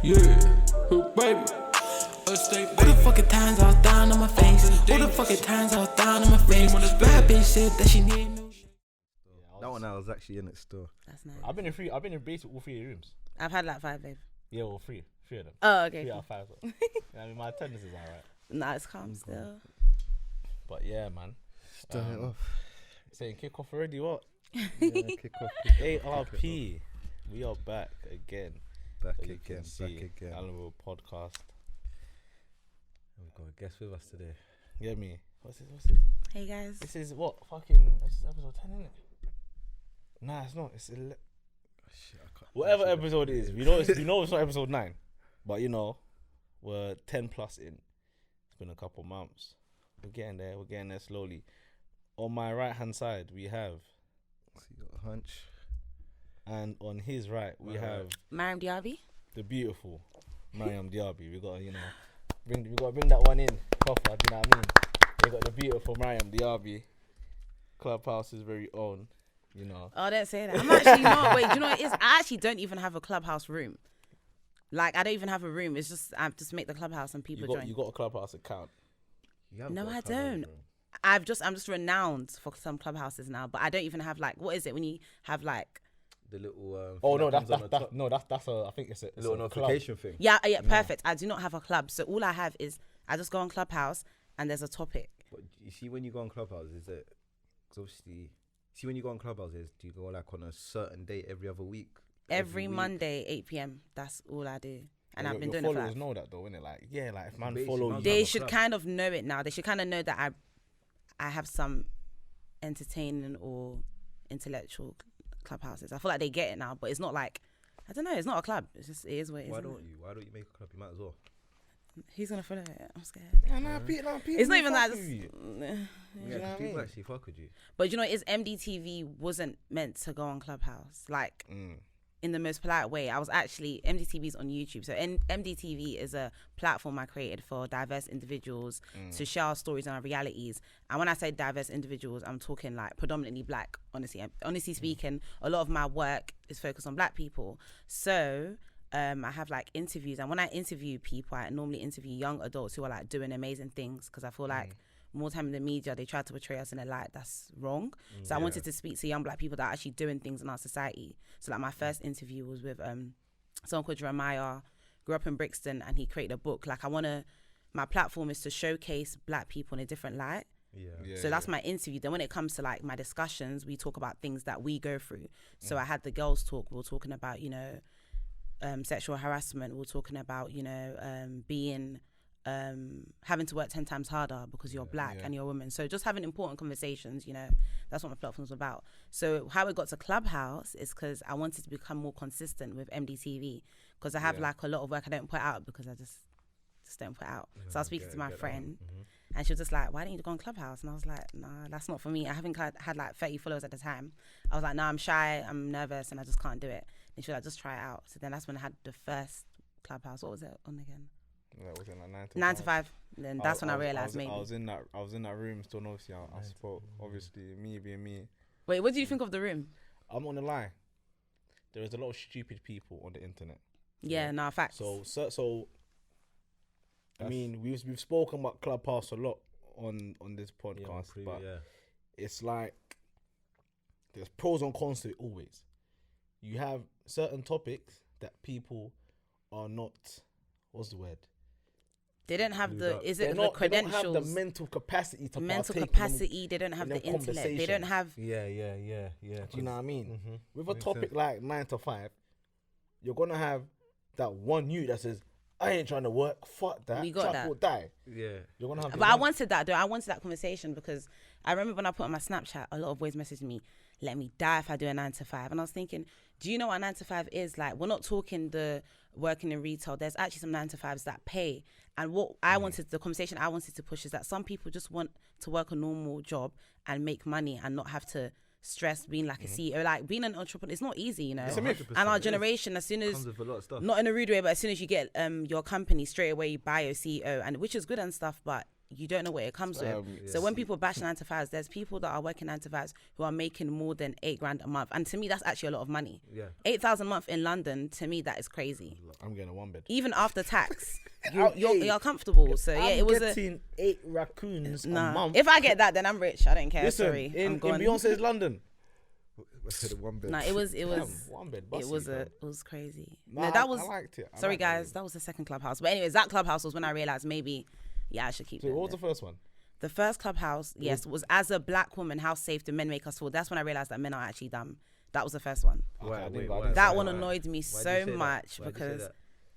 Yeah, baby. All the fucking times I was down on my face. All the fucking times I was down on my face. Bad bitch said that she need new shit. That one I was actually in it still. That's nice. I've been in basically all 3 rooms. I've had like 5, babe. Yeah, well, 3 of them. Oh, okay. 3 out of 5. I mean, my attendance is alright. Nah, it's calm still. But yeah, man. Start it off. Saying kick off already, what? Yeah, kick off. ARP. We are back again. Back So you again. can see Back again. Allenrdpodcast. We've got a guest with us today. Get me? What's this? Hey guys. This is what? Fucking. This is episode 10, isn't it? Nah, it's not. It's 11. Shit, I can't. Whatever episode it is, we know it's not episode 9, but you know, we're 10 plus in. It's been a couple months. We're getting there slowly. On my right hand side, we have. So you got a hunch. And on his right, we have Mariam Diaby. the beautiful Mariam Diaby. We gotta, bring that one in proper. Do you know what I mean? We got the beautiful Mariam Diaby, Clubhouse's very own. Oh, don't say that. I'm actually not. Wait, do you know what it is? I actually don't even have a Clubhouse room. Like, I don't even have a room. It's just, I just make the Clubhouse and people join. You got a Clubhouse account? No, I don't. I'm just renowned for some Clubhouses now, but I don't even have, like, what is it when you have, like, the little. Oh no, that's I think it's a little notification thing. Yeah, perfect. I do not have a club, so all I have is I just go on Clubhouse and there's a topic. But you see, when you go on Clubhouse, is it? Because obviously, see when you go on Clubhouse, do you go like on a certain date every other week? Every Monday, 8 p.m. That's all I do, and I've been doing it for. Followers know that though, innit? Like, yeah, like if man Basically, follow you, They should kind of know it now. They should kind of know that I have some entertaining or intellectual Clubhouses. I feel like they get it now, but it's not like, I don't know, it's not a club. It's just, it is what it is. Why don't you make a club? You might as well. Who's gonna follow it? I'm scared. People It's not even that. Yeah, people actually fuck with you. But you know, it's MDTV wasn't meant to go on Clubhouse. Like, in the most polite way. I was actually, MDTV's on YouTube. So MDTV is a platform I created for diverse individuals to share our stories and our realities. And when I say diverse individuals, I'm talking like predominantly black, honestly speaking. A lot of my work is focused on black people. So I have like interviews, and when I interview people, I normally interview young adults who are like doing amazing things, because I feel like more time in the media, they try to portray us in a light that's wrong. So I wanted to speak to young black people that are actually doing things in our society. So like my first interview was with someone called Jeremiah, grew up in Brixton, and he created a book. Like, my platform is to showcase black people in a different light. So that's my interview. Then when it comes to like my discussions, we talk about things that we go through. So I had the girls talk. We were talking about, sexual harassment. We were talking about, being having to work 10 times harder because you're black and you're a woman. So just having important conversations, that's what my platform's about. So how it got to Clubhouse is because I wanted to become more consistent with MDTV, because I have like a lot of work I don't put out because I just don't put out. So I was speaking to my friend and she was just like, why don't you go on Clubhouse? And I was like, nah, that's not for me. I haven't had like 30 followers at the time. I was like, nah, I'm shy, I'm nervous, and I just can't do it. And she was like, just try it out. So then that's when I had the first Clubhouse. What was it on again? That was in like 9 to 5. Then that's when I realised maybe. I was in that room still. Obviously, I spoke. Obviously, me being me. Wait, what do you think of the room? I'm not gonna lie. There is a lot of stupid people on the internet. Yeah, no, facts. So I mean, we've spoken about Clubhouse a lot on this podcast, but it's like there's pros and cons to it always. You have certain topics that people are not. What's the word? They don't have the credentials. They don't have the mental capacity to They don't have the intellect. They don't have. Yeah. Do you know what I mean? Mm-hmm. With a topic like 9 to 5, you're gonna have that one you that says, I ain't trying to work. Fuck that. We got Trap that. or die. Yeah. You're gonna have. But I wanted that though. I wanted that conversation because I remember when I put on my Snapchat, a lot of boys messaged me, "Let me die if I do a 9 to 5." And I was thinking, do you know what a 9 to 5 is? Like, we're not talking the working in retail. There's actually some 9 to 5s that pay. And what I wanted, the conversation I wanted to push is that some people just want to work a normal job and make money and not have to stress being like a CEO. Like, being an entrepreneur, it's not easy, It's a myth. And our generation, as soon as, comes with a lot of stuff. not in a rude way, but as soon as you get your company, straight away you buy your CEO, and which is good and stuff, but you don't know what it comes with. So when people bash 9 to 5s, there's people that are working 9 to 5s who are making more than $8,000 a month, and to me that's actually a lot of money. 8,000 a month in London, to me that is crazy. I'm getting a 1 bed. Even after tax, you're comfortable. So yeah, it was getting 8 raccoons a month. If I get that, then I'm rich. I don't care. Listen, Sorry, in Beyonce's London. One bed. No, it was 1 bed. it was crazy. Nah, No, that was. I liked it. Sorry guys, that was the second clubhouse. But anyways, that clubhouse was when I realized maybe, I should keep. So what was the first one? The first clubhouse, was as a black woman, how safe do men make us feel? That's when I realized that men are actually dumb. That was the first one. That one annoyed me so much because,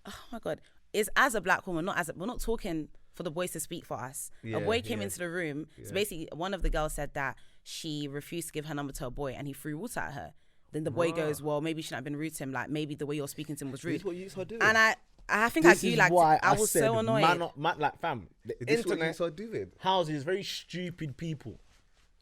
oh my God, it's as a black woman, we're not talking for the boys to speak for us. A boy came into the room. So basically, one of the girls said that she refused to give her number to a boy and he threw water at her. Then the boy goes, well, maybe you shouldn't have been rude to him. Like, maybe the way you're speaking to him was rude. This is what you are doing. And I think I do like it. I was so annoyed. Like, fam, the This is what you internet are doing. houses very stupid people.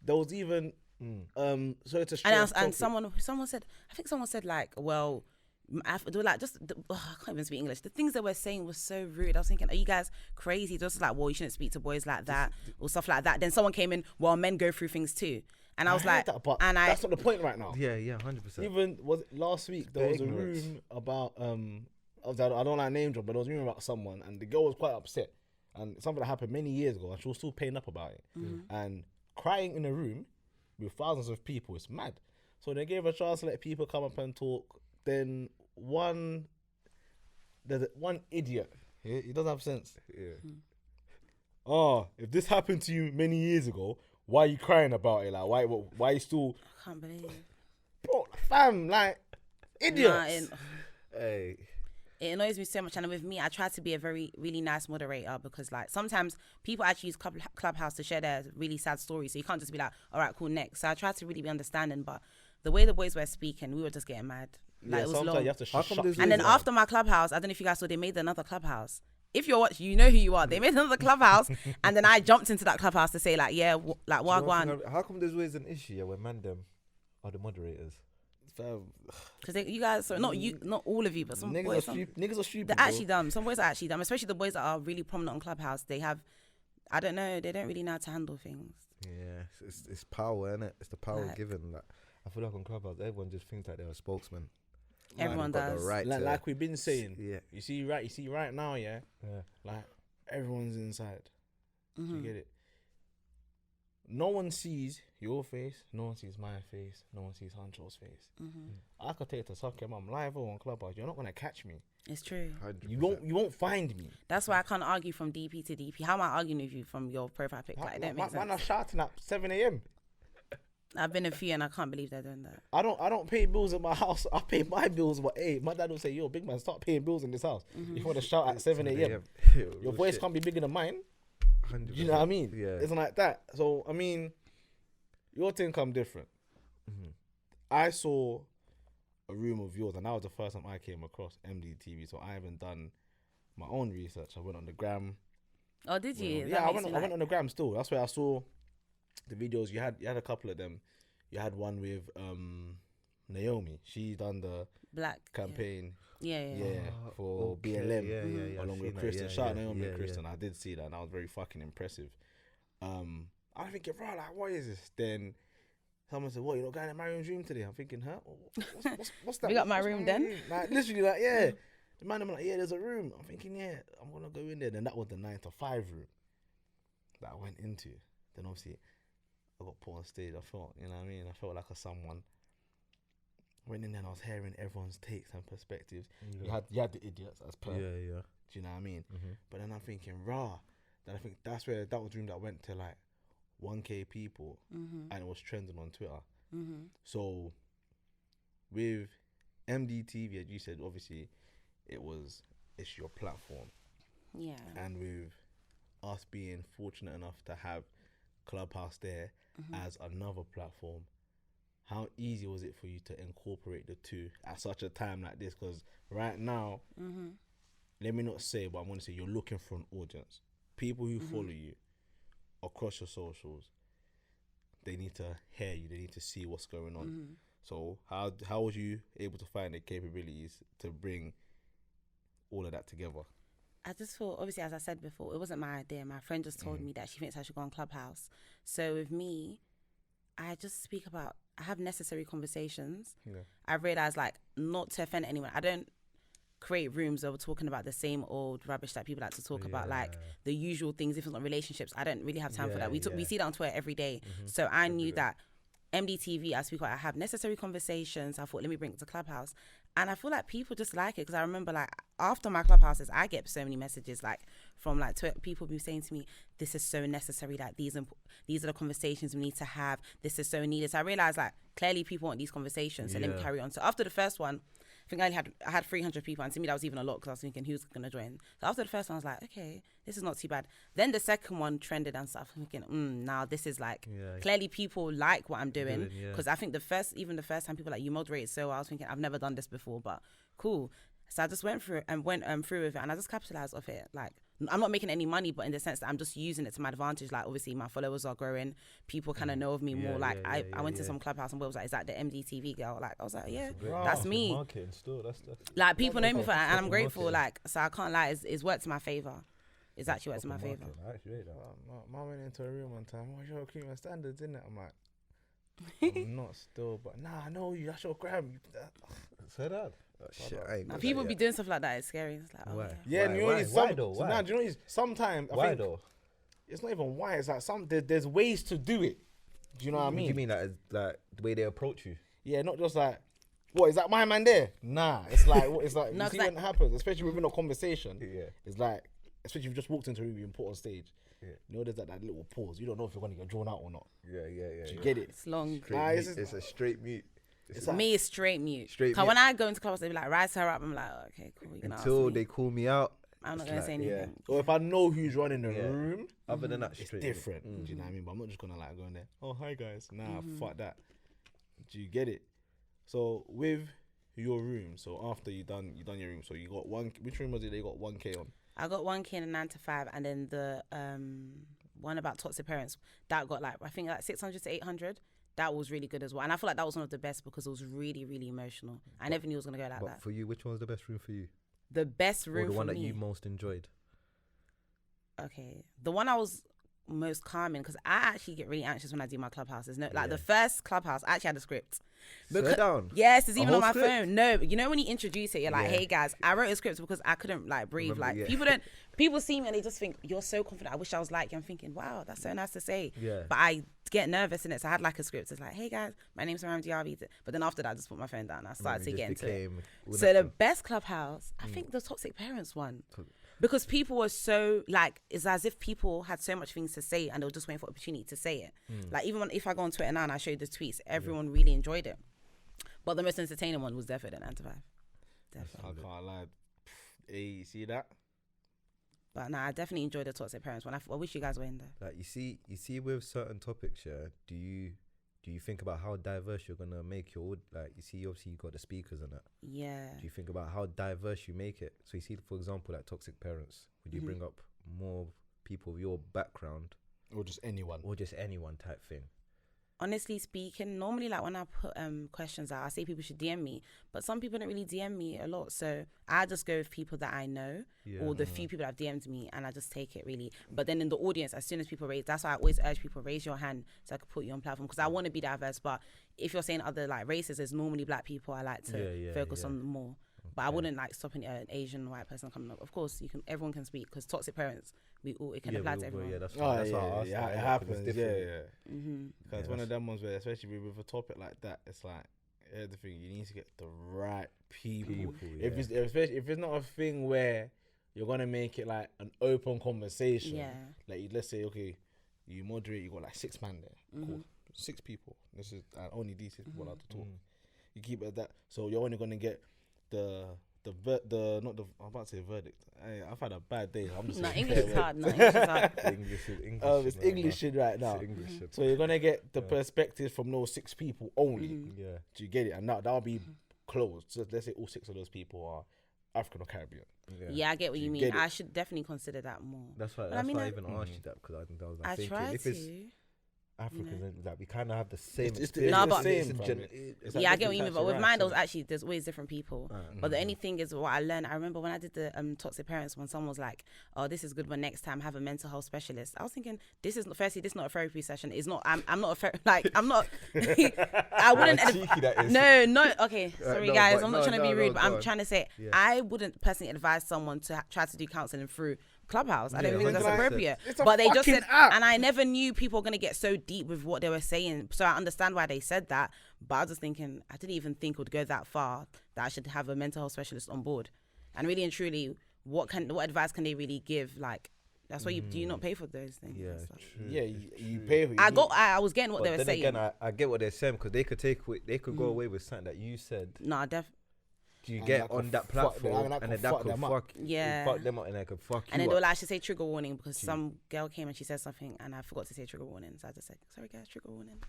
There was even so it's a and someone said, I think someone said like, well, they were like, I can't even speak English. The things they were saying was so rude. I was thinking, are you guys crazy? Just like, well, you shouldn't speak to boys like that or stuff like that. Then someone came in, well, men go through things too. And I was like, that's not the point right now. Yeah, 100%. Even last week there was a room about I don't like name drop, but there was a room about someone, and the girl was quite upset, and something that happened many years ago, and she was still paying up about it, and crying in a room with thousands of people. It's mad. So they gave her a chance to let people come up and talk. Then there's one idiot. He doesn't have sense. Yeah. Oh, if this happened to you many years ago, why are you crying about it? Like, why are you still? I can't believe. Bro, fam, like, idiots. Hey. It annoys me so much, and with me, I try to be a really nice moderator because, like, sometimes people actually use Clubhouse to share their really sad stories. So you can't just be like, all right, cool, next. So I try to really be understanding, but the way the boys were speaking, we were just getting mad. Like, it was long. You have to shut. And then after my Clubhouse, I don't know if you guys saw, they made another Clubhouse. If you're watching, you know who you are. They made another Clubhouse, and then I jumped into that Clubhouse to say, like, like, wagwan. How come there's always an issue when man them are the moderators? Because you guys, so not all of you, but some boys. Niggas are stupid. They're actually dumb. Some boys are actually dumb, especially the boys that are really prominent on Clubhouse. They have, I don't know, they don't really know how to handle things. Yeah, it's power, innit? It's the power given. Like, I feel like on Clubhouse, everyone just thinks like they're a spokesman. Everyone does. Like we've been saying. Yeah. You see right now, yeah. Like everyone's inside. You get it? No one sees your face. No one sees my face. No one sees Hancho's face. I could take it to soccer. I'm live on Clubhouse. You're not gonna catch me. It's true. 100%. You won't find me. That's why I can't argue from DP to DP. How am I arguing with you from your profile pic? Like, that makes sense. Man are shouting at 7 a.m. I've been a few and I can't believe they're doing that. I don't pay bills at my house. I pay my bills, but hey, my dad will say, yo, big man, start paying bills in this house. If you want to shout at 7 a.m. Your voice can't be bigger than mine. 100%. You know what I mean? Yeah. It's like that. So, I mean, your thing come different. I saw a room of yours, and that was the first time I came across MDTV, so I haven't done my own research. I went on the gram. Oh, did you? Yeah, I went on the gram still. That's where I saw the videos. You had a couple of them. You had one with Naomi. She done the Black campaign. Yeah. For BLM. Yeah. Along with Kristen. Shout out Naomi and Kristen. I did see that, and that was very fucking impressive. I'm thinking, bro, like, what is this? Then someone said, what, you're not going to Mariam's room today? I'm thinking, huh? What's that? We got my room then? Like, literally, like, yeah. The man, I'm like, yeah, there's a room. I'm thinking, yeah, I'm going to go in there. Then that was the 9 to 5 room that I went into. Then obviously, I got put on stage. I felt, you know what I mean? I felt like someone. Went in there and I was hearing everyone's takes and perspectives. Yeah. You had the idiots as per. Yeah. Do you know what I mean? But then I'm thinking, rah. Then I think that's where that was the room that went to like 1K people and it was trending on Twitter. So with MDTV, as you said, obviously it's your platform. Yeah. And with us being fortunate enough to have Clubhouse there as another platform, how easy was it for you to incorporate the two at such a time like this? Because right now, let me not say, but I'm going to say you're looking for an audience. People who follow you across your socials, they need to hear you. They need to see what's going on. So how was you able to find the capabilities to bring all of that together? I just thought, obviously, as I said before, it wasn't my idea. My friend just told me that she thinks I should go on Clubhouse. So with me, I just speak about, I have necessary conversations. Yeah. I realized, like, not to offend anyone. I don't create rooms where we're talking about the same old rubbish that people like to talk about, like the usual things. If it's not relationships, I don't really have time for that. We see that on Twitter every day. So I knew that MDTV, I speak about, I have necessary conversations. I thought, let me bring it to Clubhouse. And I feel like people just like it, because I remember, like, after my Clubhouses, I get so many messages, like, from, like, people be saying to me, this is so necessary, like, these are the conversations we need to have, this is so needed. So I realized, like, clearly people want these conversations, so let me carry on. So after the first one, I think I had 300 people, and to me that was even a lot, because I was thinking who's going to join. So after the first one, I was like, okay, this is not too bad. Then the second one trended and stuff. I'm thinking, now this is like, clearly people like what I'm doing, because I think the first time people like, you moderated so well, I was thinking, I've never done this before, but cool. So I just went through through with it, and I just capitalized off it. Like, I'm not making any money, but in the sense that I'm just using it to my advantage. Like, obviously my followers are growing, people kind of know of me more. Like, I went to some Clubhouse and was like, is that the MDTV girl? Like, I was like, that's me. Marketing still, that's like, people know me for that, and I'm grateful. Like, so I can't lie, it's worked in my favor. It's actually worked in my favor. I actually rate that. Mom went into a room one time. What's your keep my standards, innit? I'm like, I'm not still, but nah, I know you. That's your gram. Say that. Now, people be doing stuff like that. It's scary. It's like, oh, yeah. Why? You know, Why though? So now, do you know, sometimes I think it's not even why. It's like there's ways to do it. Do you know what I mean? Do you mean like the way they approach you? Yeah, not just like, what is that my man there? Nah, it's like what it's like. No, you see like, when it happens, especially within a conversation. Yeah, it's like, especially if you've just walked into a room, you've been put on stage. Yeah. You know, there's that little pause. You don't know if you're going to get drawn out or not. Yeah. Do you get it? It's long. It's a straight mute. Me, it's straight mute. Because when I go into Clubhouse, they be like, rise her up. I'm like, oh, okay, cool. Until they call me out, I'm not going to say anything. Or if I know who's running the room, other than that, it's different. Do you know what I mean? But I'm not just going to like go in there, oh, hi guys. Nah, fuck that. Do you get it? So with your room, so after you done your room, so you got which room was it they got 1K on? I got 1K in a 9 to 5, and then the one about toxic parents, that got like, I think like 600 to 800. That was really good as well. And I feel like that was one of the best, because it was really, really emotional. I never knew it was going to go like that. But for you, which one was the best room for you? The best room for me? Or the one that you most enjoyed? Okay. The one I was most calm in, because I actually get really anxious when I do my Clubhouses. No, like the first Clubhouse, I actually had a script. Sit down. Yes, it's even on my phone. No, you know when you introduce it, you're like, hey guys, I wrote a script because I couldn't like breathe. People see me and they just think, you're so confident. I wish I was like you. I'm thinking, wow, that's so nice to say. Yeah. But I get nervous in it. So I had like a script. It's like, hey guys, my name's Mariam Diaby. But then after that, I just put my phone down and I started to get into it. So the best Clubhouse, I think the toxic parents one. Because people were so, like, it's as if people had so much things to say and they were just waiting for opportunity to say it. Like, even if I go on Twitter now and I show you the tweets, everyone really enjoyed it. But the most entertaining one was definitely the 9 to 5. Definitely. I can't lie. Hey, you see that? But nah, I definitely enjoyed the toxic parents one. I wish you guys were in there. Like, you see with certain topics, do you think about how diverse you're gonna make your like? You see, obviously you got the speakers and that. Yeah. Do you think about how diverse you make it? So you see, for example, like toxic parents. Would you bring up more people of your background, or just anyone, type thing? Honestly speaking, normally like when I put questions out, I say people should DM me, but some people don't really DM me a lot, so I just go with people that I know, or the few people that have DM'd me, and I just take it really. But then in the audience, as soon as people raise, that's why I always urge people, raise your hand so I can put you on platform, because I want to be diverse. But if you're saying other like races, there's normally black people I like to focus on more. But I wouldn't like stop an Asian white person coming up. Of course, everyone can speak, because toxic parents, it can apply to everyone. Yeah, that's why it happens. Because one of them ones where, especially with a topic like that, it's like, here's the thing, you need to get the right people. If it's not a thing where you're gonna make it like an open conversation, like let's say, okay, you moderate, you got like 6 man there, cool, 6 people. This is only these 6 people allowed to talk. You keep it at that, so you're only gonna get I'm about to say verdict. I've had a bad day. I'm just English is hard. English is hard. It's English shit right now. So you're gonna get the perspective from those 6 people only. Do you get it? And that'll be closed. So let's say all 6 of those people are African or Caribbean. Yeah, I get what you mean. I should definitely consider that more. That's why I even asked you that, because I think that was my thinking. I try to. Africans, and like we kind of have the same. It's experience. the same, It's fam. gen- It's Yeah, I like get what you mean, different but with types of mine, rights, there's always different people. But the only thing is, what I learned, I remember when I did the toxic parents, when someone was like, "Oh, this is good, but next time have a mental health specialist." I was thinking, this is not a therapy session. It's not. I'm not I'm not. I wouldn't. How cheeky that is. No. Okay, sorry no, guys. but I'm not no, trying to be no, rude, no, but go I'm on. trying to say Yeah. I wouldn't personally advise someone to try to do counselling through Clubhouse. I don't Yeah, think that's 100%. appropriate. It's a But they just fucking said, app. and I never knew people were gonna get so deep with what they were saying. So I understand why they said that. But I was just thinking, I didn't even think it would go that far that I should have a mental health specialist on board. And really and truly, what advice can they really give? Like, that's why do you not pay for those things? Yeah, That's like- true. Yeah, you pay for it. I was getting what But they were then saying. again, I get what they're saying because they could go away with something that you said. No, You And get that on could that fuck them- platform, and that and could then that fuck could them up. fuck Yeah. fuck them up, and that could fuck And then you they were up. like, I should say trigger warning because some girl came and she said something and I forgot to say trigger warning. So I just said, sorry guys, trigger warning.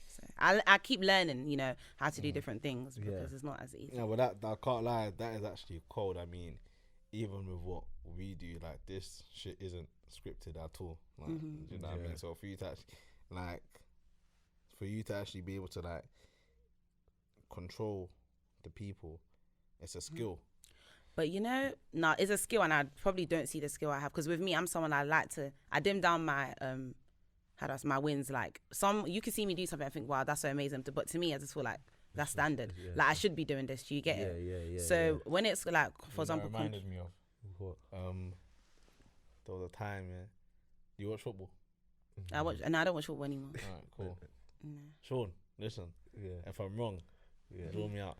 So I keep learning, how to do different things because it's not as easy. Yeah, but that I can't lie. That is actually cold. I mean, even with what we do, like this shit isn't scripted at all. Like, do you know what I mean? So for you to actually be able to like control the people, it's a skill. But it's a skill, and I probably don't see the skill I have because with me, I'm someone I dim down my my wins. Like you can see me do something, I think, wow, that's so amazing. But to me, I just feel like that's standard. Yeah. Like I should be doing this. Do you get it? Yeah. So when it's like, for example, reminded me of What? there was a time. Yeah, you watch football? I watch, and I don't watch football anymore. Alright, cool. No. Sean, listen. Yeah. If I'm wrong, Yeah. draw me out.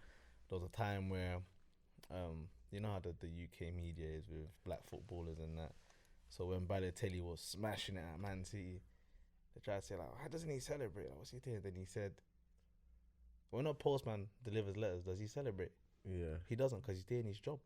There was a time where, you know how the UK media is with black footballers and that. So when Balotelli was smashing it at Man City, they tried to say like, why doesn't he celebrate? Like, what's he doing? Then he said, when a postman delivers letters, does he celebrate? Yeah. He doesn't because he's doing his job.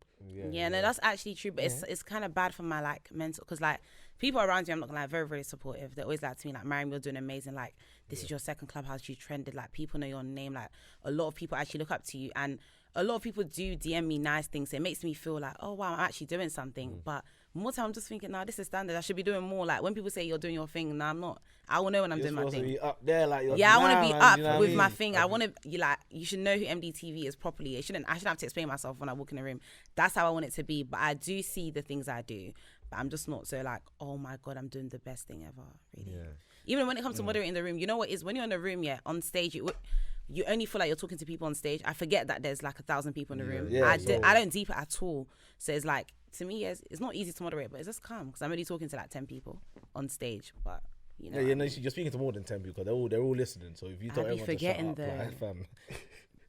Yeah, no, that's actually true, but it's kind of bad for my like mental because like people around you, I'm not gonna lie, very very supportive. They're always like to me like, Mariam, you're doing amazing. Like this is your second Clubhouse, you trended. Like people know your name. Like a lot of people actually look up to you, and a lot of people do DM me nice things. So it makes me feel like, oh wow, I'm actually doing something. But more time, I'm just thinking, nah, this is standard. I should be doing more. Like when people say you're doing your thing, nah, I'm not. I will know when I'm You're doing my supposed to thing. be up there, like you're Yeah, I want to be man, up you know what I with mean? my thing. I want to, you should know who MDTV is properly. I shouldn't have to explain myself when I walk in the room. That's how I want it to be. But I do see the things I do. But I'm just not so like, oh my God, I'm doing the best thing ever. Really. Yeah. Even when it comes to moderating the room, you know what is when you're in the room, on stage, you only feel like you're talking to people on stage. I forget that there's like 1,000 people in the room. Yeah, I don't deep it at all. So it's like, to me, it's not easy to moderate, but it's just calm because I'm only talking to like 10 people on stage. But Yeah, you're speaking to more than 10 people because they're all listening. So if you I'd tell be everyone forgetting to shut up, though. like, fam.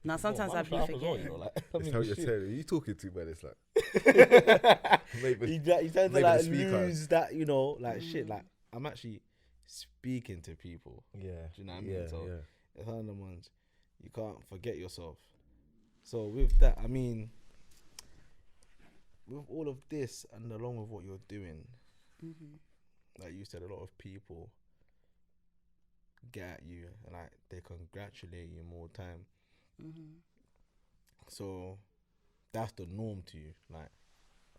Now sometimes I'd be forgetting. That's how you're saying. You talking to, man? It's like You tend to maybe like the speaker. lose that, like shit. Like I'm actually speaking to people. Yeah. Do you know what I mean? Yeah. So Yeah. it's one of the ones you can't forget yourself. So with that, I mean, with all of this and along with what you're doing, like you said, a lot of people get at you and like they congratulate you more time. So that's the norm to you, like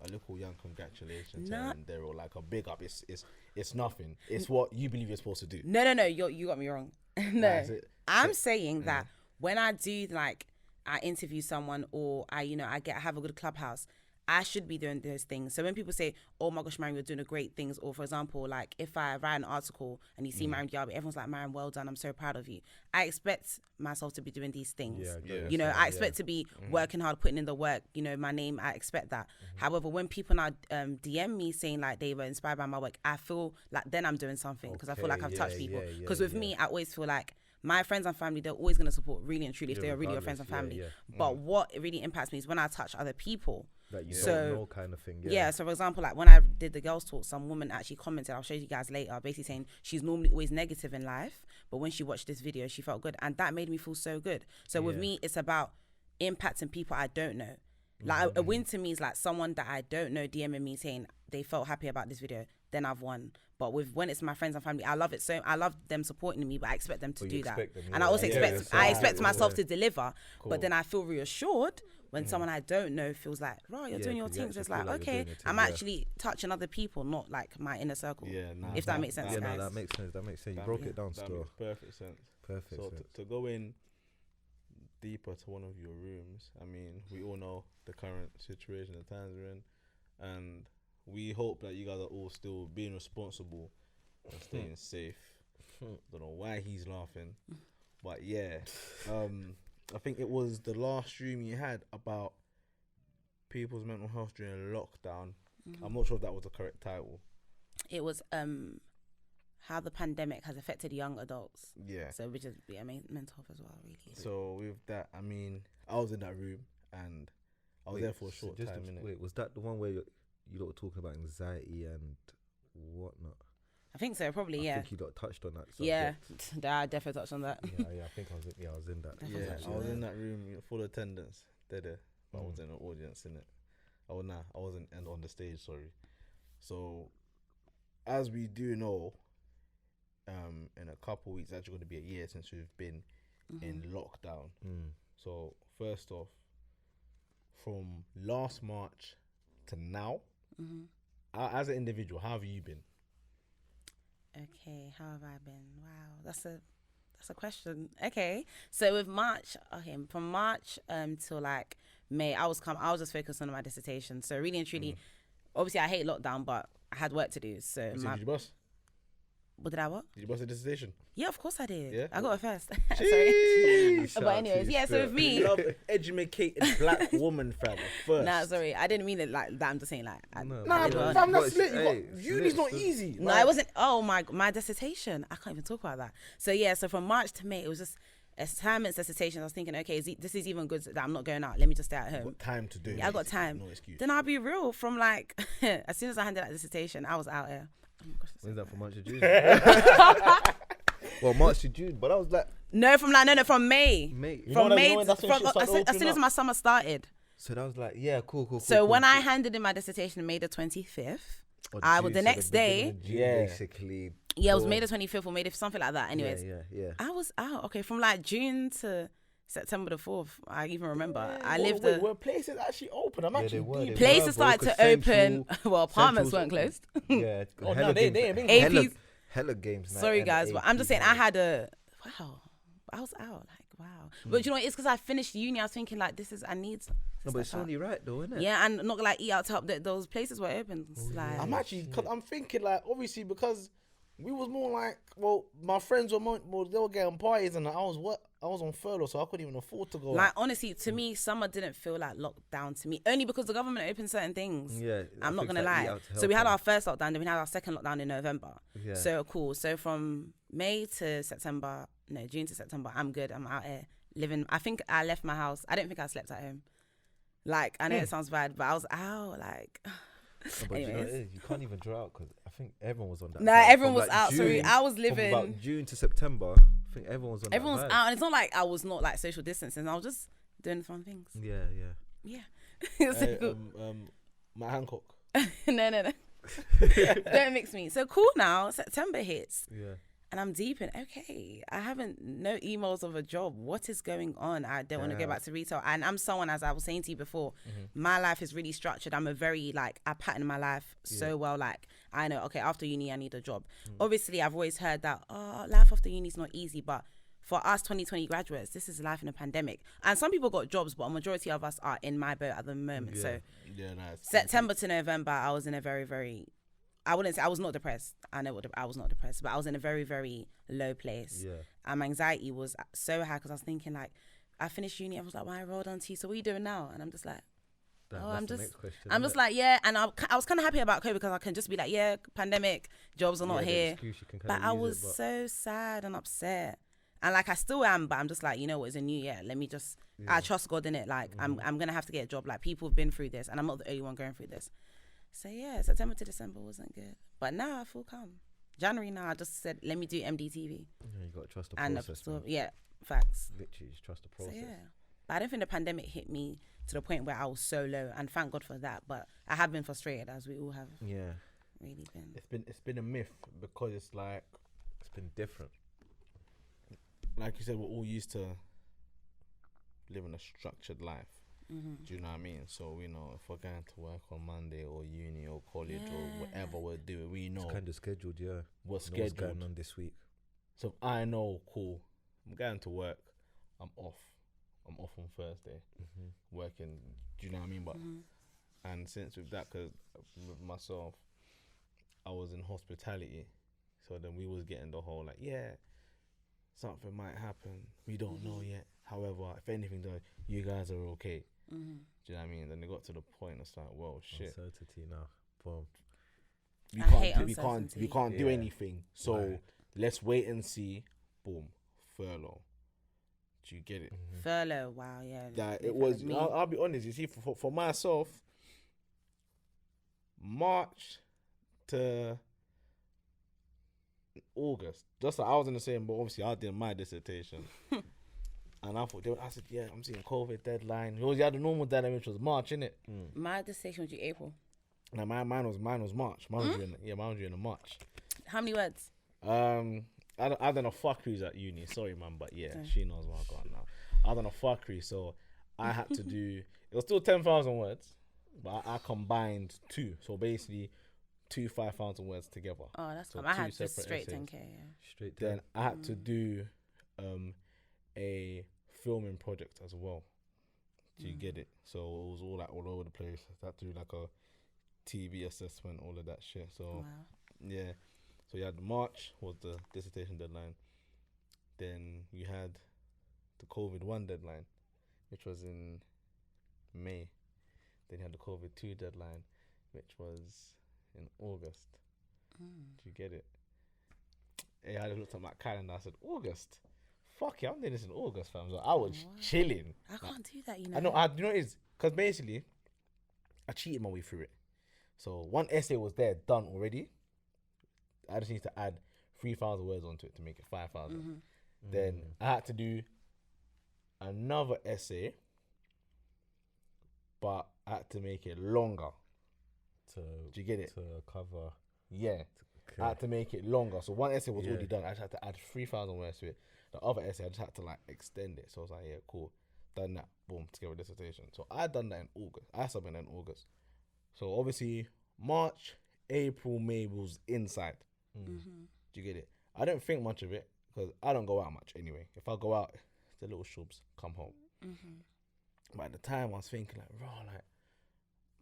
a little young congratulations and they're all like a big up. It's nothing. It's what you believe you're supposed to do. No, you got me wrong. No, That's it. I'm saying that when I do like I interview someone or I have a good Clubhouse, I should be doing those things. So when people say, oh my gosh, Mariam, you're doing great things, or for example, like if I write an article and you see Mariam Diaby, everyone's like, Mariam, well done, I'm so proud of you. I expect myself to be doing these things. I expect to be working hard, putting in the work, my name, I expect that. However, when people now DM me saying like they were inspired by my work, I feel like then I'm doing something because I feel like I've touched people. Because with me, I always feel like my friends and family, they're always going to support really and truly if they're really your friends and family. But what really impacts me is when I touch other people. That you don't know kind of thing. Yeah, so for example, like when I did the girls talk, some woman actually commented, I'll show you guys later, basically saying she's normally always negative in life, but when she watched this video, she felt good. And that made me feel so good. So with me, it's about impacting people I don't know. Like a win to me is like someone that I don't know DMing me saying they felt happy about this video, then I've won. But when it's my friends and family, I love it. So I love them supporting me, but I expect them to do that. And I also expect myself to deliver. But then I feel reassured when someone I don't know feels like, right, you're doing your 'cause you things. actually It's feel like, like you're okay, doing your thing, I'm yeah. actually touching other people, not like my inner circle. Yeah, nah, if that makes sense, Yeah, guys. no, that makes sense. That makes sense. You broke it down That still. makes perfect sense. Perfect So sense. to go in deeper to one of your rooms, I mean, we all know the current situation, the times we're in, and we hope that you guys are all still being responsible and staying safe. Don't know why he's laughing, but yeah, I think it was the last stream you had about people's mental health during lockdown. I'm not sure if that was the correct title. It was how the pandemic has affected young adults. Yeah. So which is mental health as well, really. So with that, I mean, I was in that room and I was there for a short time. Wait, was that the one where you lot were talking about anxiety and whatnot? I think so, probably, I yeah. think you lot touched on that. Yeah, subject. I definitely touched on that. yeah, I think I was in that. Definitely Yeah, touched I on was that. in that room, full attendance. But I was in the audience, in it. Oh, nah, I wasn't on the stage, sorry. So, as we do know, in a couple weeks, it's actually going to be a year since we've been in lockdown. So, first off, from last March to now, as an individual, how have you been? Okay, how have I been? Wow, that's a question. Okay, so with March, from March till like May, I was just focused on my dissertation. So really and truly, obviously I hate lockdown, but I had work to do. So Did you bust? what did I what? Did you bust a dissertation? Yeah, of course I did. Yeah? I got it first. Jeez. Sorry. But anyways, yeah. So with me, Love an educated black woman, fam. First. nah, sorry, I didn't mean it like that. I'm just saying like. Nah, well. fam, that's But lit. hey, Uni's lit, not so- easy. No, it wasn't. Oh my dissertation. I can't even talk about that. So yeah, so from March to May, it was just assignments, dissertation. I was thinking, okay, this is even good that I'm not going out. Let me just stay at home. Got time to do it. Yeah, I got time. No excuse. Then I'll be real. From like, as soon as I handed that dissertation, I was out here. Oh my gosh, that's so When's that bad. for March to June? Well, March to June, but I was like, No, from from May. May. From May. that's when shit started As soon opening as my summer started. So that was like, yeah, cool. So cool, when cool. I handed in my dissertation, May the 25th. Or I June, was the so next day. beginning of June, Yeah. basically. Yeah, it was Or- May the 25th or May the something like that. Anyways, Yeah. I was out. Okay, from like June to September the 4th. I even remember. I Wait, lived. were places actually open? I'm actually they were, deep. they Places were, started bro, to 'cause open. Central- Well, apartments Central's- weren't closed. Yeah. Oh, hella no, they games- ain't been APs. hella games. night Sorry and guys, but I'm just saying APs I night. had a wow. I was out like wow. But you know, it's because I finished uni. I was thinking like I need. To No, but it's step out. only right though, isn't it? Yeah, and not gonna like eat out top. Those places were open. It's like, I'm actually, cause I'm thinking like, obviously because we was more like, well, my friends were more, they were getting parties and I was on furlough, so I couldn't even afford to go. like out. honestly, to me, summer didn't feel like lockdown to me. Only because the government opened certain things. Yeah. I I'm not think gonna that eat lie. out to So help we had them. our first lockdown, then we had our second lockdown in November. Yeah. So cool. So from May to September, no, June to September, I'm good. I'm out here living. I think I left my house. I don't think I slept at home. Like, I know it sounds bad, but I was out like. No, but you know what it Anyways. is? You can't even draw out because I think everyone was on that. Nah, vibe. everyone From, was like, out. Sorry, June- I was from living. about June to September. I think everyone was on Everyone's that vibe. out, and it's not like I was not like social distancing. I was just doing fun things. Yeah. Yeah. It's so Hey, cool. Matt Hancock. No. Don't mix me. So cool now. September hits. Yeah. And I'm deep in, okay, I haven't, no emails of a job. What is going on? I don't want to go back to retail. And I'm someone, as I was saying to you before, my life is really structured. I'm a very, like, I pattern my life so well. Like, I know, okay, after uni, I need a job. Obviously, I've always heard that, life after uni is not easy. But for us 2020 graduates, this is life in a pandemic. And some people got jobs, but a majority of us are in my boat at the moment. So Yeah, nice. September to November, I was in a very, very, I wouldn't say I was not depressed. I know what I was not depressed, but I was in a very, very low place. Yeah. And my anxiety was so high because I was thinking like, I finished uni. I was like, well, I rolled on to you. So what are you doing now? And I'm just like, Damn, oh, that's I'm the just, next question, I'm innit? just like, yeah. And I was kind of happy about COVID because I can just be like, yeah, pandemic, jobs are not the here. excuse you can But kinda I use was it, but- so sad and upset. And like I still am, but I'm just like, you know what, it's a new year. Let me just, I trust God in it. Like I'm gonna have to get a job. Like people have been through this, and I'm not the only one going through this. So yeah, September to December wasn't good, but now I feel calm. January now, I just said, let me do MDTV Yeah, you gotta trust the and process. man. yeah, facts. Literally, just trust the So process. yeah, but I don't think the pandemic hit me to the point where I was so low, and thank God for that. But I have been frustrated, as we all have Yeah, really been. It's been a myth because it's like it's been different. you said, we're all used to living a structured life. Do you know what I mean? So we know if we're going to work on Monday or uni or college or whatever we're doing, we know It's kind of scheduled, yeah. what's Know what's scheduled going on this week. So I know, cool, I'm going to work, I'm off on Thursday, working, do you know what I mean? But and since with that, because with myself, I was in hospitality, so then we was getting the whole like, something might happen, we don't know yet, however, if anything does, you guys are okay. Do you know what I mean? Then they got to the point, it's like, well, shit, Uncertainty now. Boom. we can't do anything, so let's wait and see. Boom, furlough. Do you get it? Furlough, wow, yeah. That it was. I'll be honest. You see, for myself, March to August, just like I was in the same, but obviously I did my dissertation, and I thought, I said, I'm seeing COVID deadline. You had the normal deadline, which was March, innit? My dissertation was due April. No, mine was March. Mine was due in the March. How many words? I done a fuckeries at uni. Sorry, man, but she knows what I got now. I done a fuckery, so I had to do. It was still 10,000 words, but I combined 2. So basically, 2 5,000 words together. Oh, that's so fine. I had just separate straight essays. 10K. Yeah. Straight Then I had to do a filming project as well. Do you get it? So it was all over the place. I had to do like a TV assessment, all of that shit. So yeah. So you had March was the dissertation deadline. Then you had the COVID-1 deadline, which was in May. Then you had the COVID-2 deadline, which was in August. Do you get it? Yeah, I looked at my calendar. I said, August? Fuck yeah, I'm doing this in August, fam. So I was chilling. I can't do that, you know. I know, you know what it is? Because basically, I cheated my way through it. So one essay was there, done already. I just need to add 3,000 words onto it to make it 5,000. Then I had to do another essay, but I had to make it longer. Do you get it? To cover. Yeah. Okay. I had to make it longer. So one essay was already done. I just had to add 3,000 words to it. The other essay, I just had to like extend it. So I was like, yeah, cool. Done that. Boom. Together with dissertation. So I done that in August. I submitted in August. So obviously March, April, May was inside. Do you get it? I don't think much of it because I don't go out much anyway. If I go out, it's a little shubs, come home. But at the time, I was thinking like, raw, like,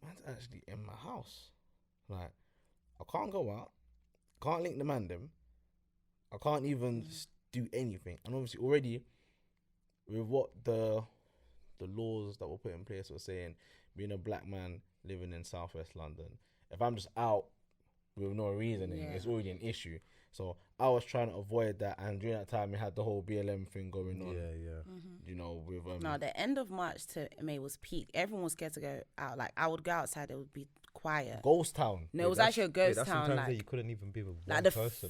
man's actually in my house. Like, I can't go out, can't link the man them, I can't even do anything. And obviously, already with what the laws that were put in place were saying, being a black man living in Southwest London, if I'm just out with no reasoning, it's already an issue. So I was trying to avoid that, and during that time we had the whole BLM thing going on. You know, with no, the end of March to May was peak. Everyone was scared to go out. Like I would go outside, it would be quiet. Ghost town. No, it was actually a ghost that's town. Sometimes Like you couldn't even be with like one person.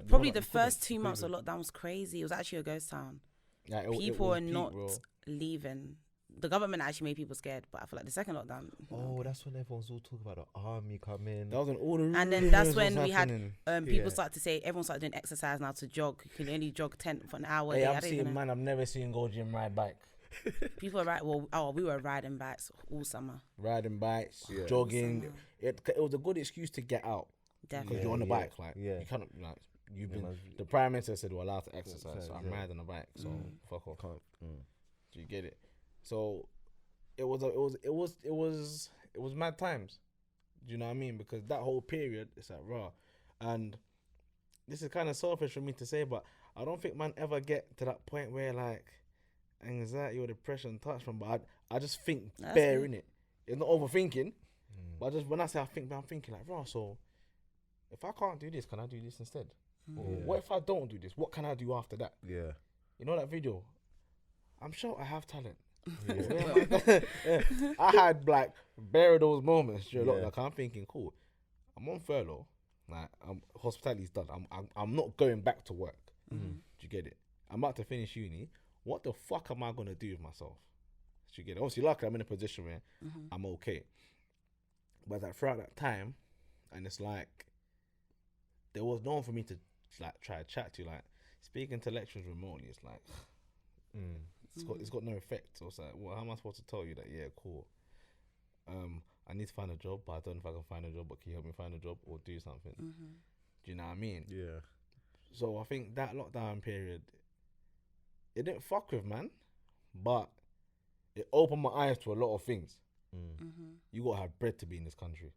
Probably the first 2 months of lockdown was crazy. It was actually a ghost town. Yeah, people were peak, not bro. leaving. The government actually made people scared, but I feel like the second lockdown. Oh, that's when everyone's all talking about the army coming. That was when all the and then that's when we happening. had people start to say everyone started doing exercise now to jog. You can only jog 10 for an hour. Hey, I've seen man, I've never seen go gym ride bike. People ride. Well, we were riding bikes all summer. Riding bikes, jogging. It was a good excuse to get out. Definitely. Because you're on the bike, like you cannot like you've been. The Prime Minister said we're allowed to exercise, so I'm riding a bike. So fuck off. Do you get it? So it was mad times. Do you know what I mean? Because that whole period, it's like raw, and this is kind of selfish for me to say, but I don't think man ever get to that point where like anxiety or depression touch from. But I just think bare in it. It's not overthinking, but just when I say I think, I'm thinking like raw. So if I can't do this, can I do this instead? Or what if I don't do this? What can I do after that? Yeah. You know that video? I'm sure I have talent. I had like bare those moments during lockdown. Like, I'm thinking, cool, I'm on furlough. Like, hospitality's done. I'm not going back to work. Do you get it? I'm about to finish uni. What the fuck am I gonna do with myself? Do you get it? Obviously, luckily I'm in a position where I'm okay. But like throughout that time, and it's like there was no one for me to like try to chat to. Like speaking to lecturers remotely, it's like It's got no effect. So it's like, well, how am I supposed to tell you that? Yeah, cool. I need to find a job, but I don't know if I can find a job. But can you help me find a job or do something? Do you know what I mean? Yeah. So I think that lockdown period, it didn't fuck with, man, but it opened my eyes to a lot of things. You gotta have bread to be in this country.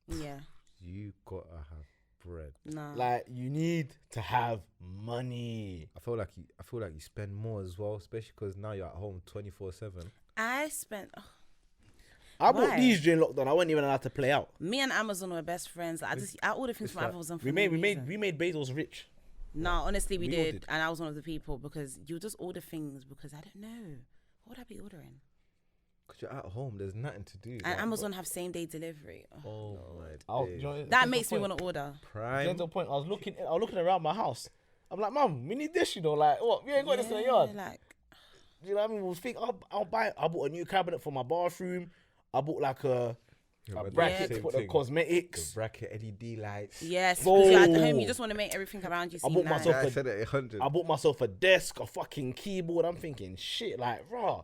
Yeah. You gotta have bread. No. Like, you need to have money. I feel like you spend more as well, especially because now you're at home 24/7. I spent. I bought Why? these during lockdown. I wasn't even allowed to play out. Me and Amazon were best friends. I ordered things from Amazon. For We no made reason. Bezos rich. No, honestly, we We all did, did. and I was one of the people because you just order things because I don't know what would I be ordering. Because you're at home, there's nothing to do. And Amazon have same day delivery. Oh I was- my you know, days. That to makes the me point- want to order. Prime. To the point, I was looking around my house. I'm like, Mum, we need this, you know, like, what? We ain't got this in the yard. Like, Do you know what I mean? We'll think, I'll buy. I bought a new cabinet for my bathroom. I bought like a bracket to Same put the thing. cosmetics. The bracket LED lights. yes, because you're at Bro. home, you just want to make everything around you I seem bought nice. myself Yeah, I said it 100. I bought myself a desk, a fucking keyboard. I'm thinking, shit, like, raw.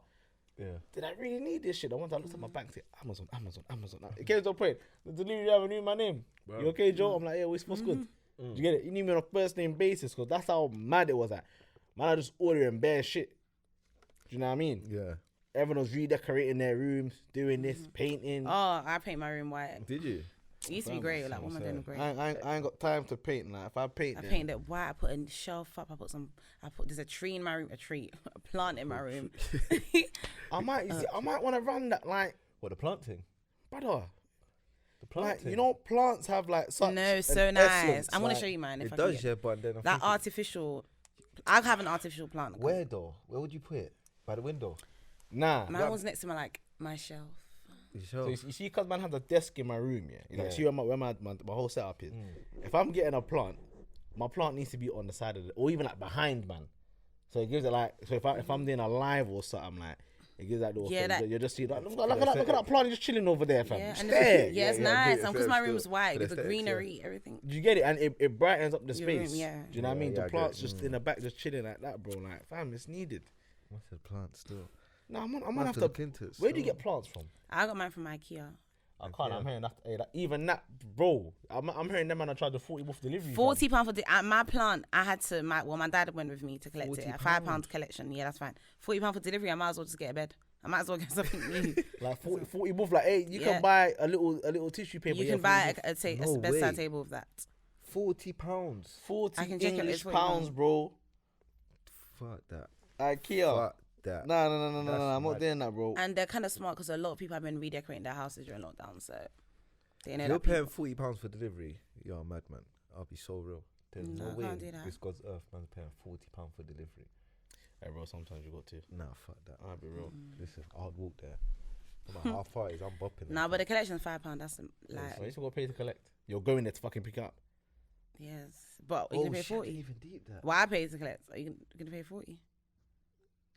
Yeah. Did I really need this shit? I looked at my bank, said, Amazon. It came to the point, the delivery driver knew my name. Bro. You okay, Joe? I'm like, yeah, we supposed good. Do you get it? You need me on a first name basis because that's how mad it was at. Man, I just ordering bare shit. Do you know what I mean? Yeah. Everyone was redecorating their rooms, doing this, painting. Oh, I paint my room white. Did you? It used to be grey. Like, what am I doing with grey? I ain't got time to paint. Like, if I paint, I then- painted it white. I put a shelf up. There's a tree in my room. A plant in my room. I might want to run that. Like, What, the plant thing? brother, The plant like, thing. you know, plants have like such. No, an so nice. essence, I'm gonna like- show you mine if It I can does, get- yeah, but then I'm That thinking, artificial. I have an artificial plant. where though? Where would you put it? By the window? Nah. Mine was next to my shelf. You So sure? you see, because man has a desk in my room, yeah. You know, Yeah. see where my whole setup is. If I'm getting a plant, my plant needs to be on the side of it, or even like behind, man. So it gives it like, so if I'm doing a live or something, like, it gives that little Yeah, thing. that- You just see that. Look at that plant just chilling over there, fam. Yeah, Just and there. it's Yeah, nice. yeah, Because my still- room was white for with the the aesthetics, greenery, everything. Do you get it? And it brightens up the Your room, space. yeah. Do you know what I Yeah, mean? yeah, I The get plant's it. just in the back, just chilling like that, bro. Like, fam, it's needed. What's the plant still? No, I'm I gonna have have to to. look into it. Where do you still. get plants from? I got mine from IKEA. I can't. I'm hearing that. Even that, bro. I'm hearing them man. I tried the 40 wolf delivery. fam. £40 for my plant. I had to. My dad went with me to collect it. A £40? £5 collection. Yeah, that's fine. £40 for delivery. I might as well just get a bed. I might as well get something new. Like 40 wolf. Like, hey, you Yeah. can buy a little tissue paper. You yeah, can 40 buy wolf. a No bedside way. table with that. £40. 40 I can check it, English it's 40 pounds, pounds. bro. Fuck that. IKEA. Fuck that. No. I'm That's not mad. doing that, bro. And they're kind of smart because a lot of people have been redecorating their houses during lockdown. So they know If you're that paying people- £40 for delivery, you're a madman. I'll be so real. There's No, no I way can't do that. this God's earth man's paying £40 for delivery. Hey, bro. Sometimes you got to. Nah, fuck that. I'll be real. Listen, I'll walk there. No matter how far it is, I'm bopping. Nah, but the collection's £5. That's So like you still got to pay to collect. You're going there to fucking pick it up. yes, but you oh can pay shit, I 40. didn't even deep that. Well, I pay to collect. Are you gonna pay 40?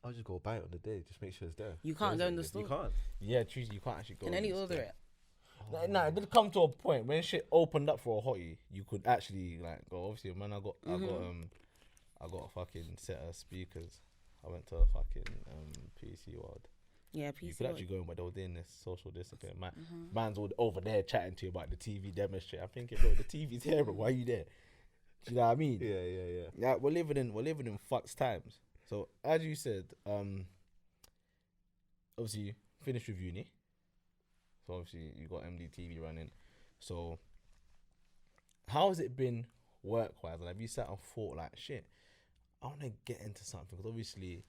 I'll just go buy it on the day. Just make sure it's there. You can't Or go is in it? the store. You can't. Yeah, Tuesday you can't actually go. Can in only the order store. it. Nah, it did come to a point when shit opened up for a hottie. You could actually like go. Obviously, man, I got a fucking set of speakers. I went to a fucking PC World. Yeah, You PC. could actually go in, but they were doing this social discipline. Man's all over there chatting to you about the TV demonstrate. I'm thinking, bro, the TV's here, bro. Why are you there? Do you know what I mean? Yeah. Yeah, we're living in fucks times. So as you said, obviously you finished with uni. So obviously you got MDTV running. So how has it been work-wise? And have you sat and thought like, shit, I want to get into something? Because obviously,